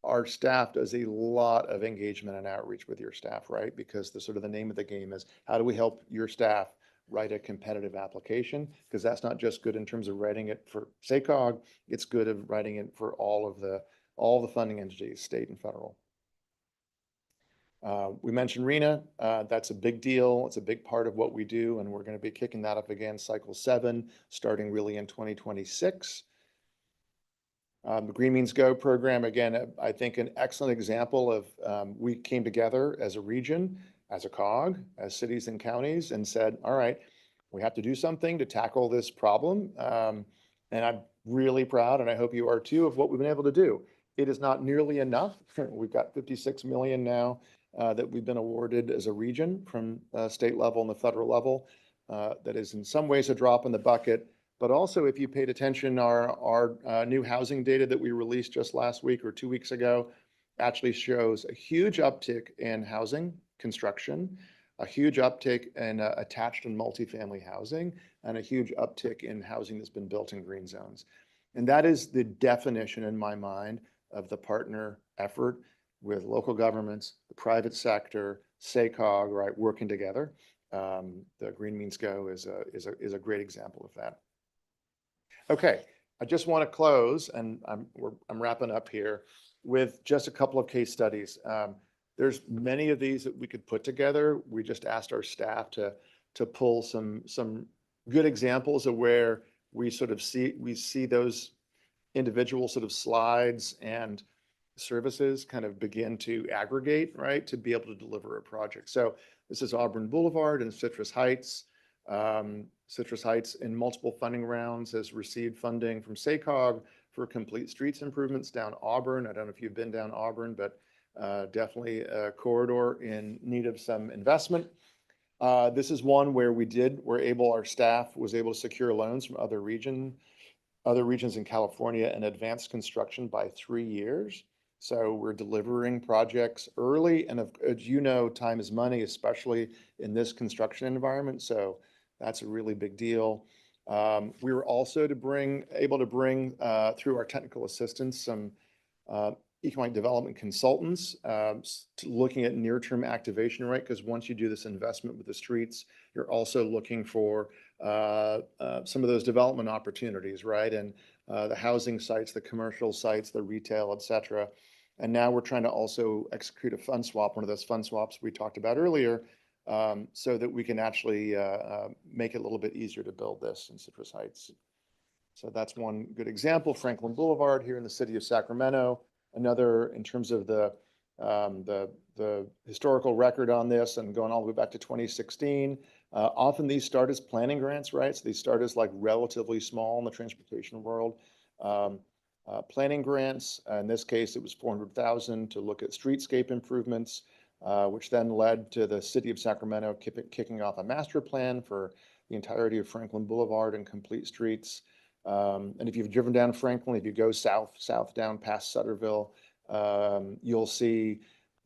our staff does a lot of engagement and outreach with your staff, right? Because the sort of the name of the game is, how do we help your staff write a competitive application? Because that's not just good in terms of writing it for SACOG, it's good of writing it for all the funding entities, state and federal. We mentioned RENA. That's a big deal. It's a big part of what we do, and we're going to be kicking that up again, cycle 7, starting really in 2026. The Green Means Go program, again, I think an excellent example of we came together as a region, as a COG, as cities and counties, and said, all right, we have to do something to tackle this problem. And I'm really proud, and I hope you are too, of what we've been able to do. It is not nearly enough. We've got 56 million now that we've been awarded as a region from state level and the federal level. That is in some ways a drop in the bucket. But also, if you paid attention, our new housing data that we released just last week or 2 weeks ago actually shows a huge uptick in housing construction, a huge uptick in attached and multifamily housing, and a huge uptick in housing that's been built in green zones. And that is the definition in my mind of the partner effort with local governments, the private sector, SACOG, right, working together. The Green Means Go is a great example of that. Okay, I just want to close, and I'm wrapping up here with just a couple of case studies. There's many of these that we could put together. We just asked our staff to pull some good examples of where we see those individual sort of slides and services kind of begin to aggregate, right, to be able to deliver a project. So this is Auburn Boulevard and Citrus Heights. Citrus Heights in multiple funding rounds has received funding from SACOG for complete streets improvements down Auburn. I don't know if you've been down Auburn, but definitely a corridor in need of some investment. This is one where our staff was able to secure loans from other regions in California and advance construction by 3 years. So we're delivering projects early, and as you know, time is money, especially in this construction environment. So that's a really big deal. We were also able to bring through our technical assistance some economic development consultants looking at near-term activation rate, because once you do this investment with the streets, you're also looking for some of those development opportunities, right? And the housing sites, the commercial sites, the retail, et cetera. And now we're trying to also execute a fund swap, one of those fund swaps we talked about earlier, so that we can actually make it a little bit easier to build this in Citrus Heights. So that's one good example. Franklin Boulevard here in the city of Sacramento. Another, in terms of the historical record on this and going all the way back to 2016. Often these start as planning grants, right? So these start as like relatively small in the transportation world. planning grants. In this case, it was 400,000 to look at streetscape improvements, which then led to the city of Sacramento kicking off a master plan for the entirety of Franklin Boulevard and complete streets. And if you've driven down Franklin, if you go south down past Sutterville, you'll see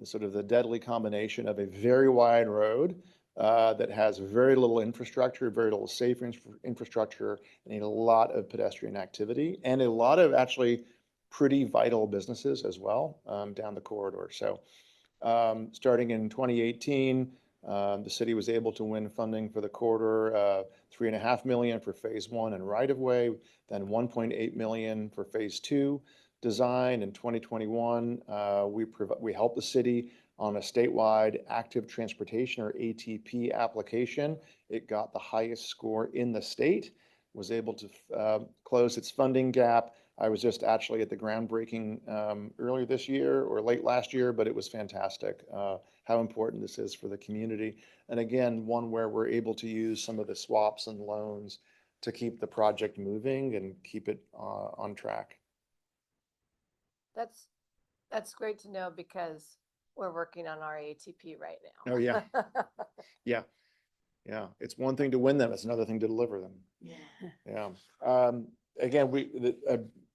sort of the deadly combination of a very wide road that has very little infrastructure, very little safe infrastructure, and a lot of pedestrian activity, and a lot of actually pretty vital businesses as well down the corridor. So starting in 2018, the city was able to win funding for the corridor, $3.5 million for phase 1 and right of way, then $1.8 million for phase 2 design. In 2021, we helped the city on a statewide active transportation or ATP application. It got the highest score in the state, was able to close its funding gap. I was just actually at the groundbreaking earlier this year or late last year, but it was fantastic how important this is for the community. And again, one where we're able to use some of the swaps and loans to keep the project moving and keep it on track. That's great to know because we're working on our ATP right now. Oh, yeah. Yeah. Yeah. It's one thing to win them. It's another thing to deliver them. Yeah. Again,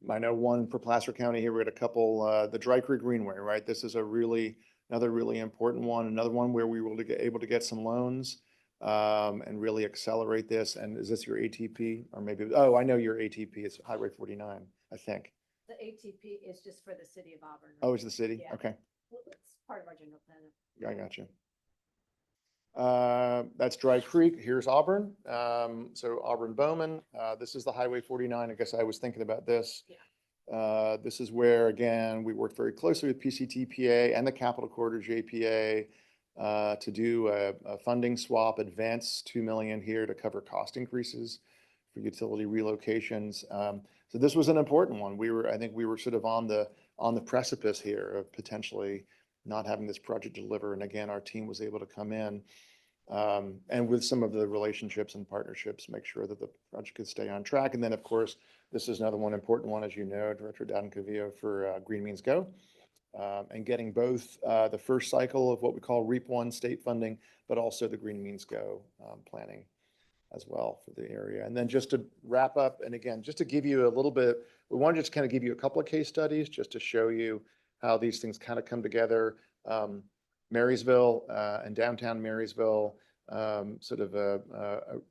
I know one for Placer County here, we had a couple, the Dry Creek Greenway, right? This is another really important one, another one where we were able to get some loans and really accelerate this. And is this your ATP or maybe, oh, I know your ATP. It's Highway 49, I think. The ATP is just for the city of Auburn. Oh, it's the city? Yeah. Okay. Well, it's part of our general plan. I got you. That's Dry Creek. Here's Auburn. So Auburn Bowman, this is the Highway 49. I guess I was thinking about this. Yeah. This is where, again, we worked very closely with PCTPA and the Capital Corridor JPA to do a funding swap, advance $2 million here to cover cost increases for utility relocations. So this was an important one. I think we were sort of on the precipice here of potentially not having this project deliver. And again, our team was able to come in and with some of the relationships and partnerships, make sure that the project could stay on track. And then, of course, this is another important one, as you know, Director Dadenkaviyo for Green Means Go, and getting both the first cycle of what we call REAP 1 state funding, but also the Green Means Go planning as well for the area. And then just to wrap up, and again, just to give you a little bit, we want to just kind of give you a couple of case studies just to show you how these things kind of come together. Marysville and downtown Marysville, sort of a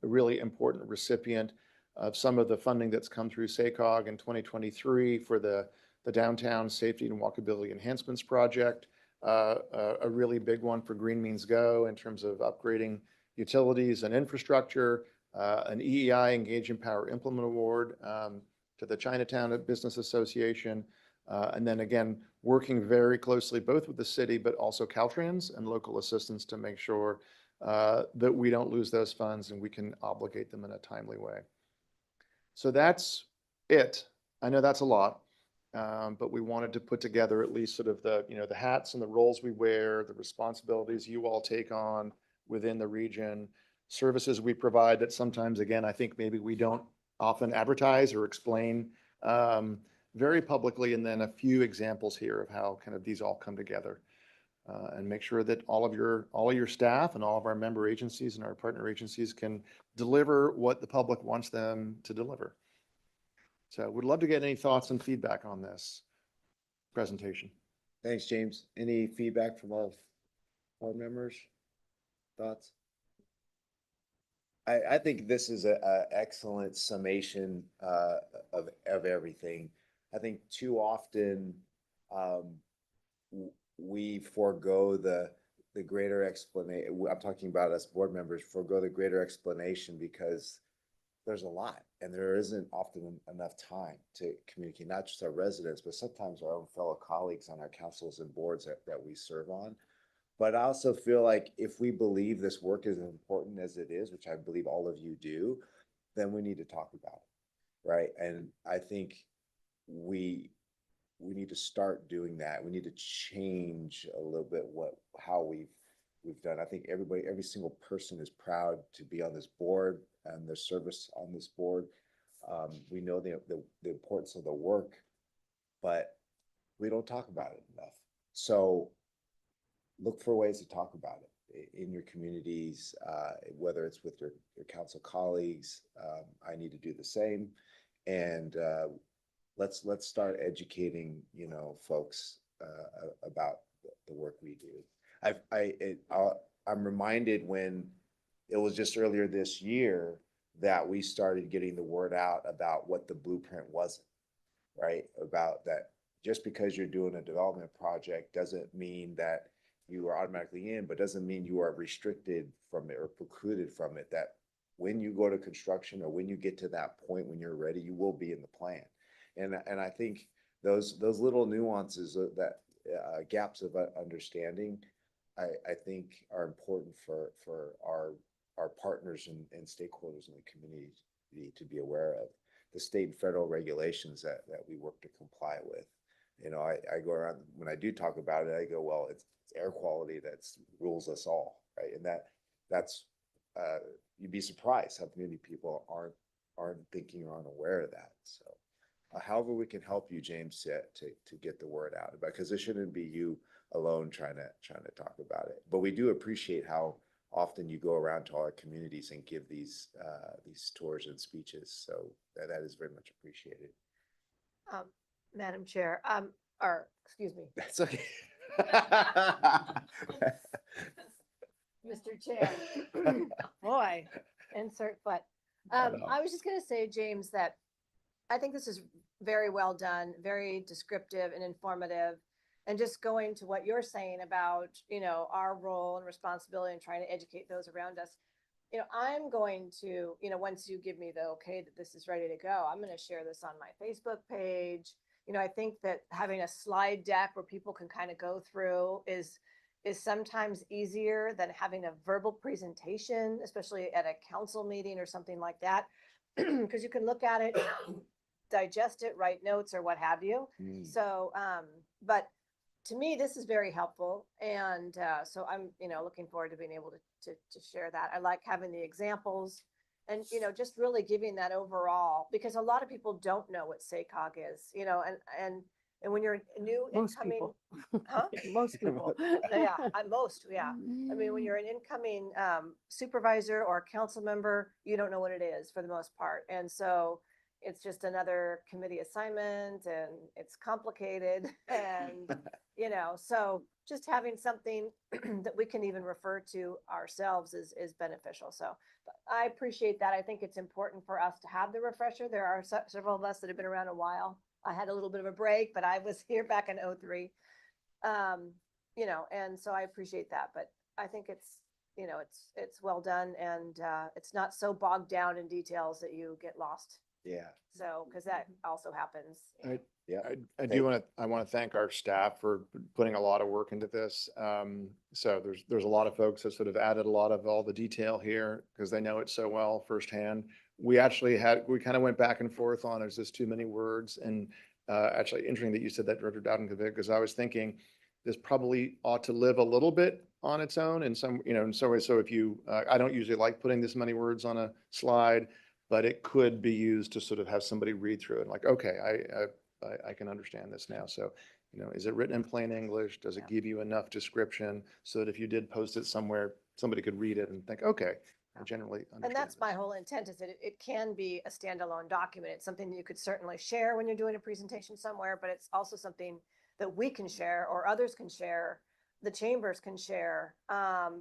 really important recipient of some of the funding that's come through SACOG in 2023 for the Downtown Safety and Walkability Enhancements Project. A really big one for Green Means Go in terms of upgrading utilities and infrastructure, an EEI Engage Empower Implement Award to the Chinatown Business Association. And then again, working very closely both with the city, but also Caltrans and local assistance to make sure that we don't lose those funds and we can obligate them in a timely way. So that's it. I know that's a lot, but we wanted to put together at least sort of the hats and the roles we wear, the responsibilities you all take on within the region, services we provide that sometimes, again, I think maybe we don't often advertise or explain very publicly, and then a few examples here of how kind of these all come together and make sure that all of your staff and all of our member agencies and our partner agencies can deliver what the public wants them to deliver. So would love to get any thoughts and feedback on this presentation. Thanks, James. Any feedback from all board members? Thoughts? I think this is a excellent summation of everything. I think too often we forego the greater explanation. I'm talking about us board members forego the greater explanation because there's a lot and there isn't often enough time to communicate, not just our residents, but sometimes our own fellow colleagues on our councils and boards that we serve on. But I also feel like if we believe this work is as important as it is, which I believe all of you do, then we need to talk about it, right? And I think we need to start doing that. We need to change a little bit how we've done. I think every single person is proud to be on this board and their service on this board. We know the importance of the work but we don't talk about it enough. So look for ways to talk about it in your communities, whether it's with your council colleagues. I need to do the same. And let's start educating, folks about the work we do. I'm reminded when it was just earlier this year that we started getting the word out about what the blueprint wasn't, right? About that just because you're doing a development project doesn't mean that you are automatically in, but doesn't mean you are restricted from it or precluded from it. That when you go to construction or when you get to that point when you're ready, you will be in the plan. And I think those little nuances that gaps of understanding, I think are important for our partners and stakeholders in the community to be aware of. The state and federal regulations that we work to comply with. I go around, when I do talk about it, I go, well, it's air quality that's rules us all, right? And that's you'd be surprised how many people aren't thinking or aren't aware of that. So however we can help you, James, to get the word out about, because it shouldn't be you alone trying to talk about it. But we do appreciate how often you go around to all our communities and give these tours and speeches. So that is very much appreciated. Madam Chair, or, excuse me, That's okay. Mr. Chair. Boy, insert foot. I was just gonna say, James, that I think this is very well done, very descriptive and informative. And just going to what you're saying about, our role and responsibility in trying to educate those around us. I'm going to, once you give me the okay that this is ready to go, I'm going to share this on my Facebook page. I think that having a slide deck where people can kind of go through is sometimes easier than having a verbal presentation, especially at a council meeting or something like that, because you can look at it, digest it, write notes or what have you. So, but to me, this is very helpful. And so I'm, looking forward to being able to share that. I like having the examples and, just really giving that overall, because a lot of people don't know what SACOG is, and when you're a new Most incoming, people. huh? Most people. Yeah, yeah. I mean, when you're an incoming supervisor or council member, you don't know what it is for the most part. And so it's just another committee assignment and it's complicated. And, so just having something that we can even refer to ourselves is beneficial. So I appreciate that. I think it's important for us to have the refresher. There are several of us that have been around a while. I had a little bit of a break, but I was here back in 2003. And so I appreciate that, but I think it's well done and it's not so bogged down in details that you get lost. Yeah. So, because that also happens. Yeah. I want to thank our staff for putting a lot of work into this. So there's a lot of folks that sort of added a lot of all the detail here because they know it so well firsthand. We kind of went back and forth on, is this too many words? And actually interesting that you said that, Director Dowdenkovic, because I was thinking this probably ought to live a little bit on its own in some way. So if you, I don't usually like putting this many words on a slide, but it could be used to sort of have somebody read through it like, okay, I can understand this now. So, is it written in plain English? Does it give you enough description so that if you did post it somewhere, somebody could read it and think, okay, I generally understand. And that's my this. whole intent, is that it can be a standalone document. It's something that you could certainly share when you're doing a presentation somewhere, but it's also something that we can share or others can share, the chambers can share,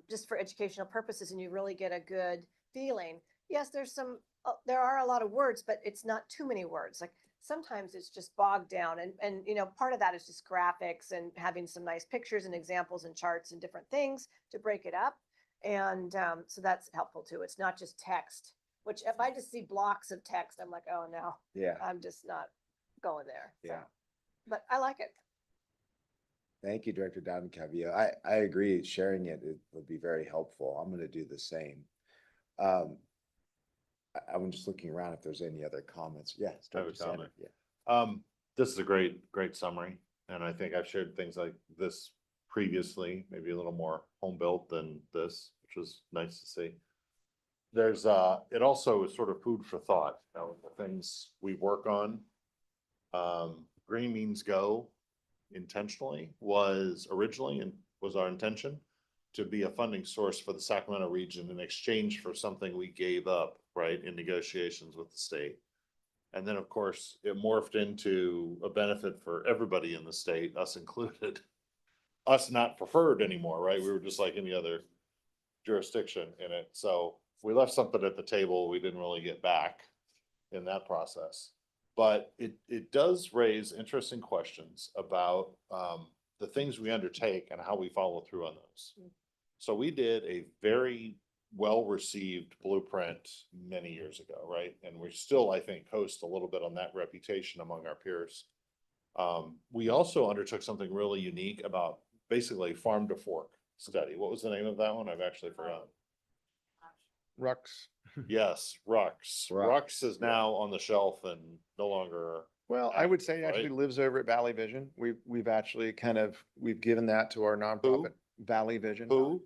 just for educational purposes, and you really get a good feeling. Yes, there are a lot of words, but it's not too many words. Like sometimes it's just bogged down, and part of that is just graphics and having some nice pictures and examples and charts and different things to break it up. And so that's helpful too. It's not just text, which if I just see blocks of text, I'm like, oh no, Yeah. I'm just not going there. So, Yeah. but I like it. Thank you, Director Dowdenkovic. I agree. Sharing it would be very helpful. I'm going to do the same. I'm just looking around if there's any other comments. Yeah. I have a Director Sander, comment. Yeah. This is a great summary. And I think I've shared things like this previously, maybe a little more home built than this, which was nice to see. There's it also is sort of food for thought, the things we work on. Green Means Go intentionally was originally and was our intention to be a funding source for the Sacramento region in exchange for something we gave up, right, in negotiations with the state. And then, of course, it morphed into a benefit for everybody in the state, us included. Us not preferred anymore, right? We were just like any other jurisdiction in it. So we left something at the table we didn't really get back in that process. But it does raise interesting questions about the things we undertake and how we follow through on those. So we did a very well-received blueprint many years ago, right? And we still, I think, coast a little bit on that reputation among our peers. We also undertook something really unique about basically farm to fork study. What was the name of that one? I've actually forgotten. Rux. Yes, Rux. Rux is now on the shelf and no longer. Well, I would say it actually Right? lives over at Valley Vision. We've actually we've given that to our nonprofit, Valley Vision. Who?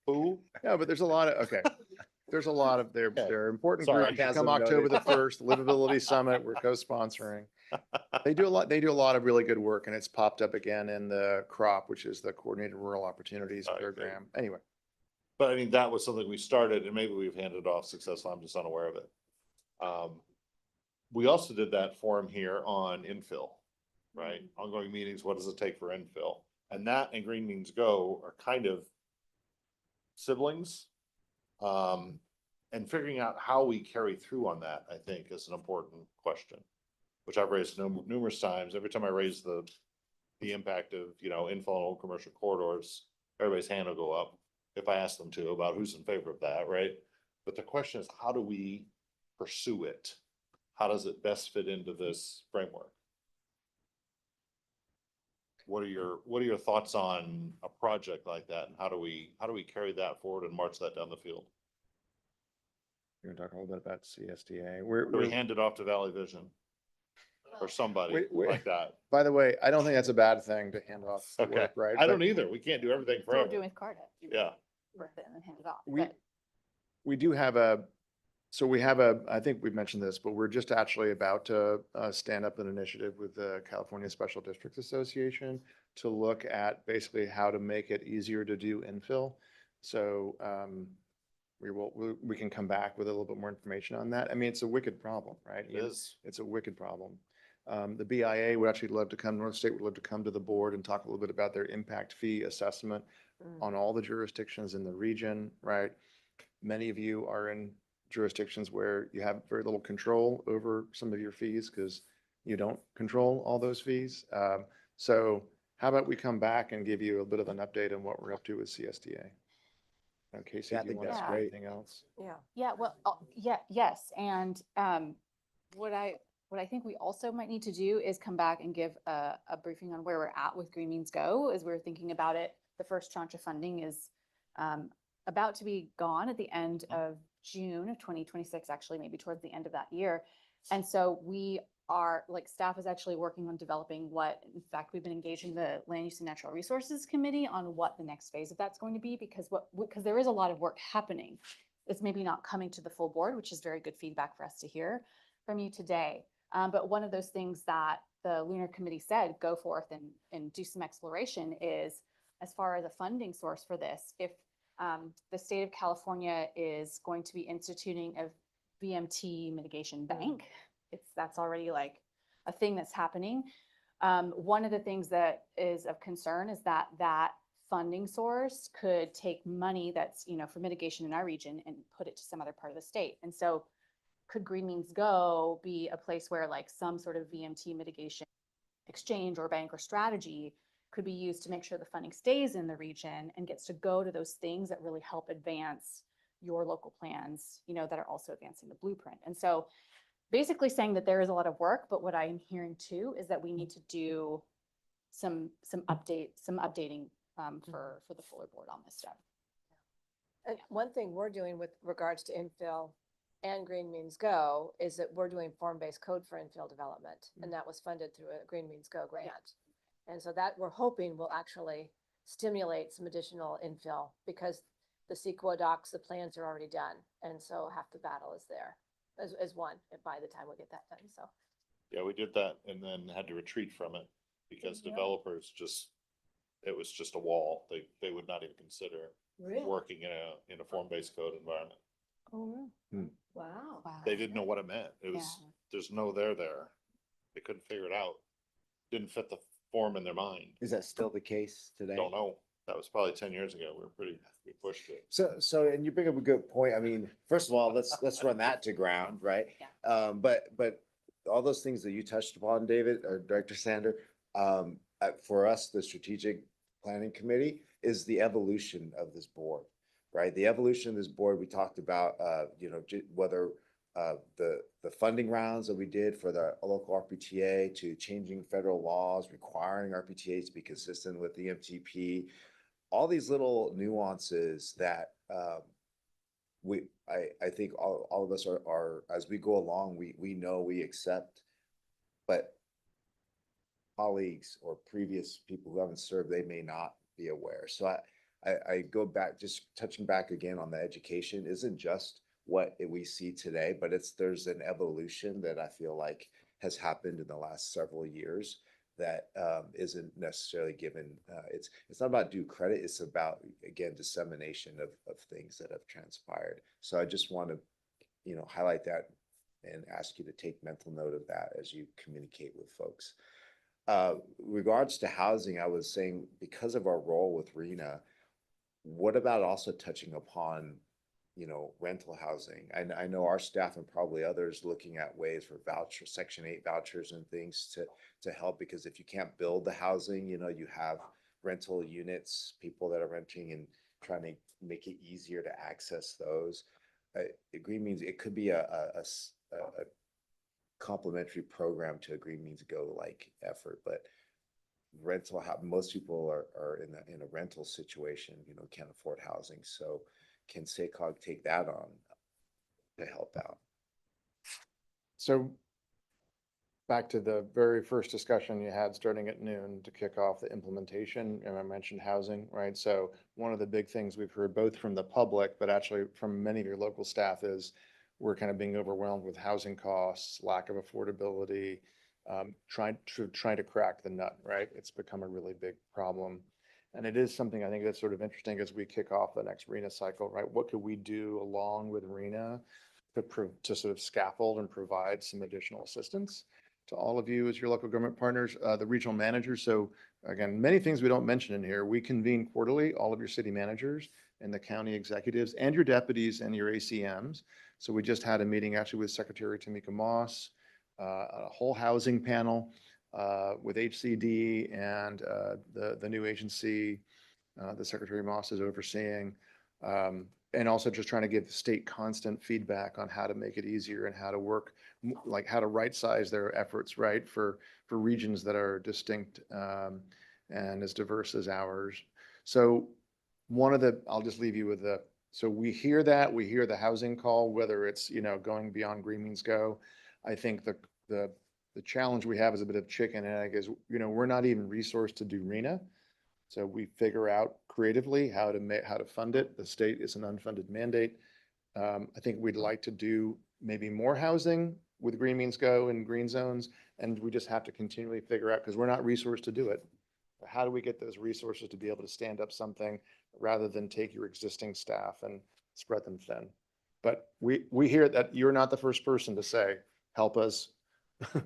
Who? No, but there's a lot of, okay. There's a lot of, they're important Sorry. groups. Come Sarcasm October the noted. 1st, Livability Summit, we're co-sponsoring. They do a lot of really good work, and it's popped up again in the CROP, which is the Coordinated Rural Opportunities Right, Program. Anyway, But I mean, that was something we started and maybe we've handed off successfully. I'm just unaware of it. We also did that forum here on infill, right? Ongoing meetings, what does it take for infill? And that and Green Means Go are kind of siblings. And figuring out how we carry through on that, I think, is an important question, which I've raised numerous times. Every time I raise the impact of, infill and old commercial corridors, everybody's hand will go up if I ask them to about who's in favor of that, right? But the question is, how do we pursue it? How does it best fit into this framework? What are your thoughts on a project like that, and how do we carry that forward and march that down the field? we're gonna talk a little bit about CSDA. Or do we hand it off to Valley Vision or somebody Wait. like that? By the way, I don't think that's a bad thing to hand off the Okay, work, right? I don't But either. We can't do everything That's what we're forever. doing with Cardiff. Yeah, Birth it and then hand it off. We- But We do have I think we've mentioned this, but we're just actually about to stand up an initiative with the California Special Districts Association to look at basically how to make it easier to do infill. So we can come back with a little bit more information on that. I mean, it's a wicked problem, right? it is. It's a wicked problem. The BIA would actually love to come, North State would love to come to the board and talk a little bit about their impact fee assessment on all the jurisdictions in the region, right? Many of you are in jurisdictions where you have very little control over some of your fees because you don't control all those fees. So how about we come back and give you a bit of an update on what we're up to with CSDA? Casey, Yeah, I do you think want to that's say great. anything else? yeah, well, yes. And what I think we also might need to do is come back and give a briefing on where we're at with Green Means Go as we're thinking about it. The first tranche of funding is about to be gone at the end of June of 2026, actually, maybe towards the end of that year. And so we are, staff is actually working on developing in fact, we've been engaging the Land Use and Natural Resources Committee on what the next phase of that's going to be, because there is a lot of work happening. It's maybe not coming to the full board, which is very good feedback for us to hear from you today. But one of those things that the Lunar Committee said, go forth and do some exploration, is as far as a funding source for this, if the state of California is going to be instituting a VMT mitigation bank, that's already a thing that's happening. One of the things that is of concern is that funding source could take money that's, for mitigation in our region and put it to some other part of the state. And so could Green Means Go be a place where some sort of VMT mitigation exchange or bank or strategy could be used to make sure the funding stays in the region and gets to go to those things that really help advance your local plans, that are also advancing the blueprint. And so basically saying that there is a lot of work, but what I'm hearing too is that we need to do some updating for the fuller board on this stuff. And one thing we're doing with regards to infill and Green Means Go is that we're doing form-based code for infill development, and that was funded through a Green Means Go grant. And so that we're hoping will actually stimulate some additional infill, because the CEQA docs, the plans are already done. And so half the battle is there as one by the time we get that done. So Yeah, we did that and then had to retreat from it because Yeah. developers just, it was just a wall. They would not even consider Really? working in a form-based code environment. Oh, Wow. wow. They didn't know what it meant. It was, there's no there there. They couldn't figure it out. Didn't fit the form in their mind. Is that still the case today? Don't know. That was probably 10 years ago. We pushed it. So, and you bring up a good point. I mean, first of all, let's run that to ground, right? But all those things that you touched upon, David, or Director Sander, for us, the strategic planning committee is the evolution of this board, right? The evolution of this board, we talked about, whether the funding rounds that we did for the local RPTA to changing federal laws, requiring RPTAs to be consistent with the MTP, all these little nuances that I think all of us are, as we go along, we know, we accept, but colleagues or previous people who haven't served, they may not be aware. So I go back, just touching back again on the education isn't just what we see today, but there's an evolution that I feel like has happened in the last several years that isn't necessarily given. It's not about due credit. It's about, again, dissemination of things that have transpired. So I just want to, highlight that and ask you to take mental note of that as you communicate with folks. Regards to housing, I was saying, because of our role with RENA, what about also touching upon rental housing? I know our staff and probably others looking at ways for Section 8 vouchers and things to help, because if you can't build the housing, you have rental units, people that are renting and trying to make it easier to access those. Green Means, it could be a complementary program to a Green Means Go like effort, but most people are in a rental situation, can't afford housing. So can SACOG take that on to help out? So back to the very first discussion you had starting at noon to kick off the implementation, and I mentioned housing, right? So one of the big things we've heard both from the public, but actually from many of your local staff, is we're kind of being overwhelmed with housing costs, lack of affordability, trying to crack the nut, right? It's become a really big problem. And it is something I think that's sort of interesting as we kick off the next RENA cycle, right? What could we do along with RENA to sort of scaffold and provide some additional assistance to all of you as your local government partners, the regional managers. So again, many things we don't mention in here. We convene quarterly, all of your city managers and the county executives and your deputies and your ACMs. So we just had a meeting actually with Secretary Tamika Moss, a whole housing panel with HCD and the new agency the Secretary Moss is overseeing. And also just trying to give the state constant feedback on how to make it easier and how to work, like how to right size their efforts, right, for regions that are distinct and as diverse as ours. So I'll just leave you with so we hear the housing call, whether it's, going beyond Green Means Go. I think the challenge we have is a bit of chicken and egg is, we're not even resourced to do RENA. So we figure out creatively how to fund it. The state is an unfunded mandate. I think we'd like to do maybe more housing with Green Means Go and green zones. And we just have to continually figure out, because we're not resourced to do it. How do we get those resources to be able to stand up something rather than take your existing staff and spread them thin? But we hear that you're not the first person to say, help us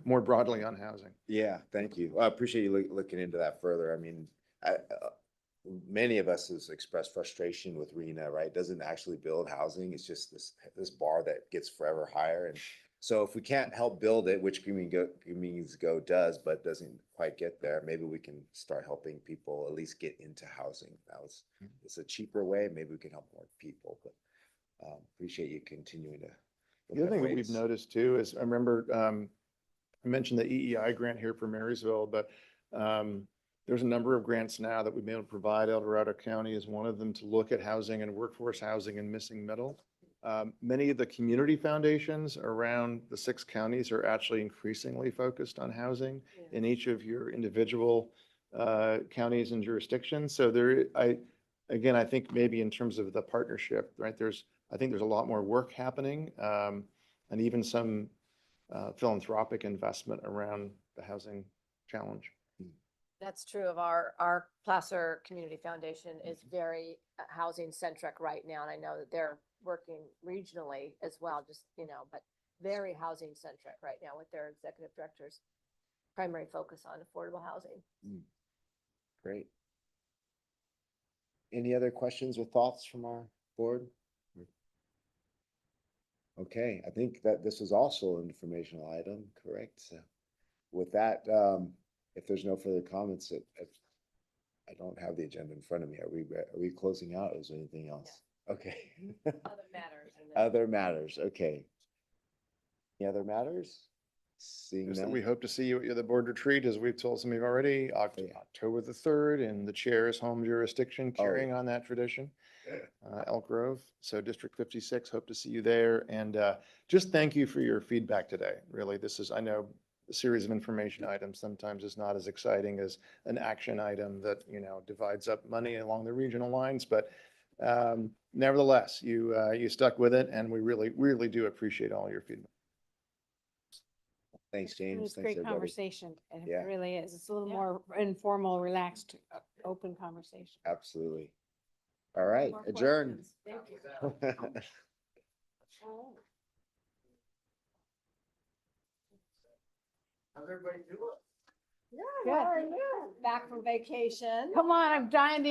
more broadly on housing. Yeah, thank you. I appreciate you looking into that further. I mean, many of us has expressed frustration with RENA, right? It doesn't actually build housing. It's just this bar that gets forever higher. And so if we can't help build it, which Green Means Go does, but doesn't quite get there, maybe we can start helping people at least get into housing. It's a cheaper way. Maybe we can help more people, but appreciate you continuing to. The other thing that we've noticed too is, I remember I mentioned the EEI grant here for Marysville, but there's a number of grants now that we've been able to provide. El Dorado County is one of them, to look at housing and workforce housing and missing middle. Many of the community foundations around the 6 counties are actually increasingly focused on housing in each of your individual counties and jurisdictions. So I think maybe in terms of the partnership, right, I think there's a lot more work happening, and even some philanthropic investment around the housing challenge. That's true of our Placer Community Foundation is very housing centric right now. And I know that they're working regionally as well, just, but very housing centric right now with their executive director's primary focus on affordable housing. Great. Any other questions or thoughts from our board? Okay, I think that this was also an informational item, correct? So with that, if there's no further comments, I don't have the agenda in front of me. Are we closing out? Or is there anything else? Okay. Other matters. Other matters, okay. Any other matters? Seeing Just that none? we hope to see you at the board retreat, as we've told some of you already, October the 3rd, in the chair's home jurisdiction, carrying on that tradition, Elk Grove. So District 56, hope to see you there. And just thank you for your feedback today. Really, this is, I know, a series of information items sometimes is not as exciting as an action item that, divides up money along the regional lines. But nevertheless, you stuck with it, and we really, really do appreciate all your feedback. Thanks, It James. was a Thanks, great everybody. conversation. And Yeah. it really is. It's a little Yeah. more informal, relaxed, open conversation. Absolutely. All right, More adjourn. questions. Thank you. How's everybody doing? Good. Back from vacation. Come on, I'm dying to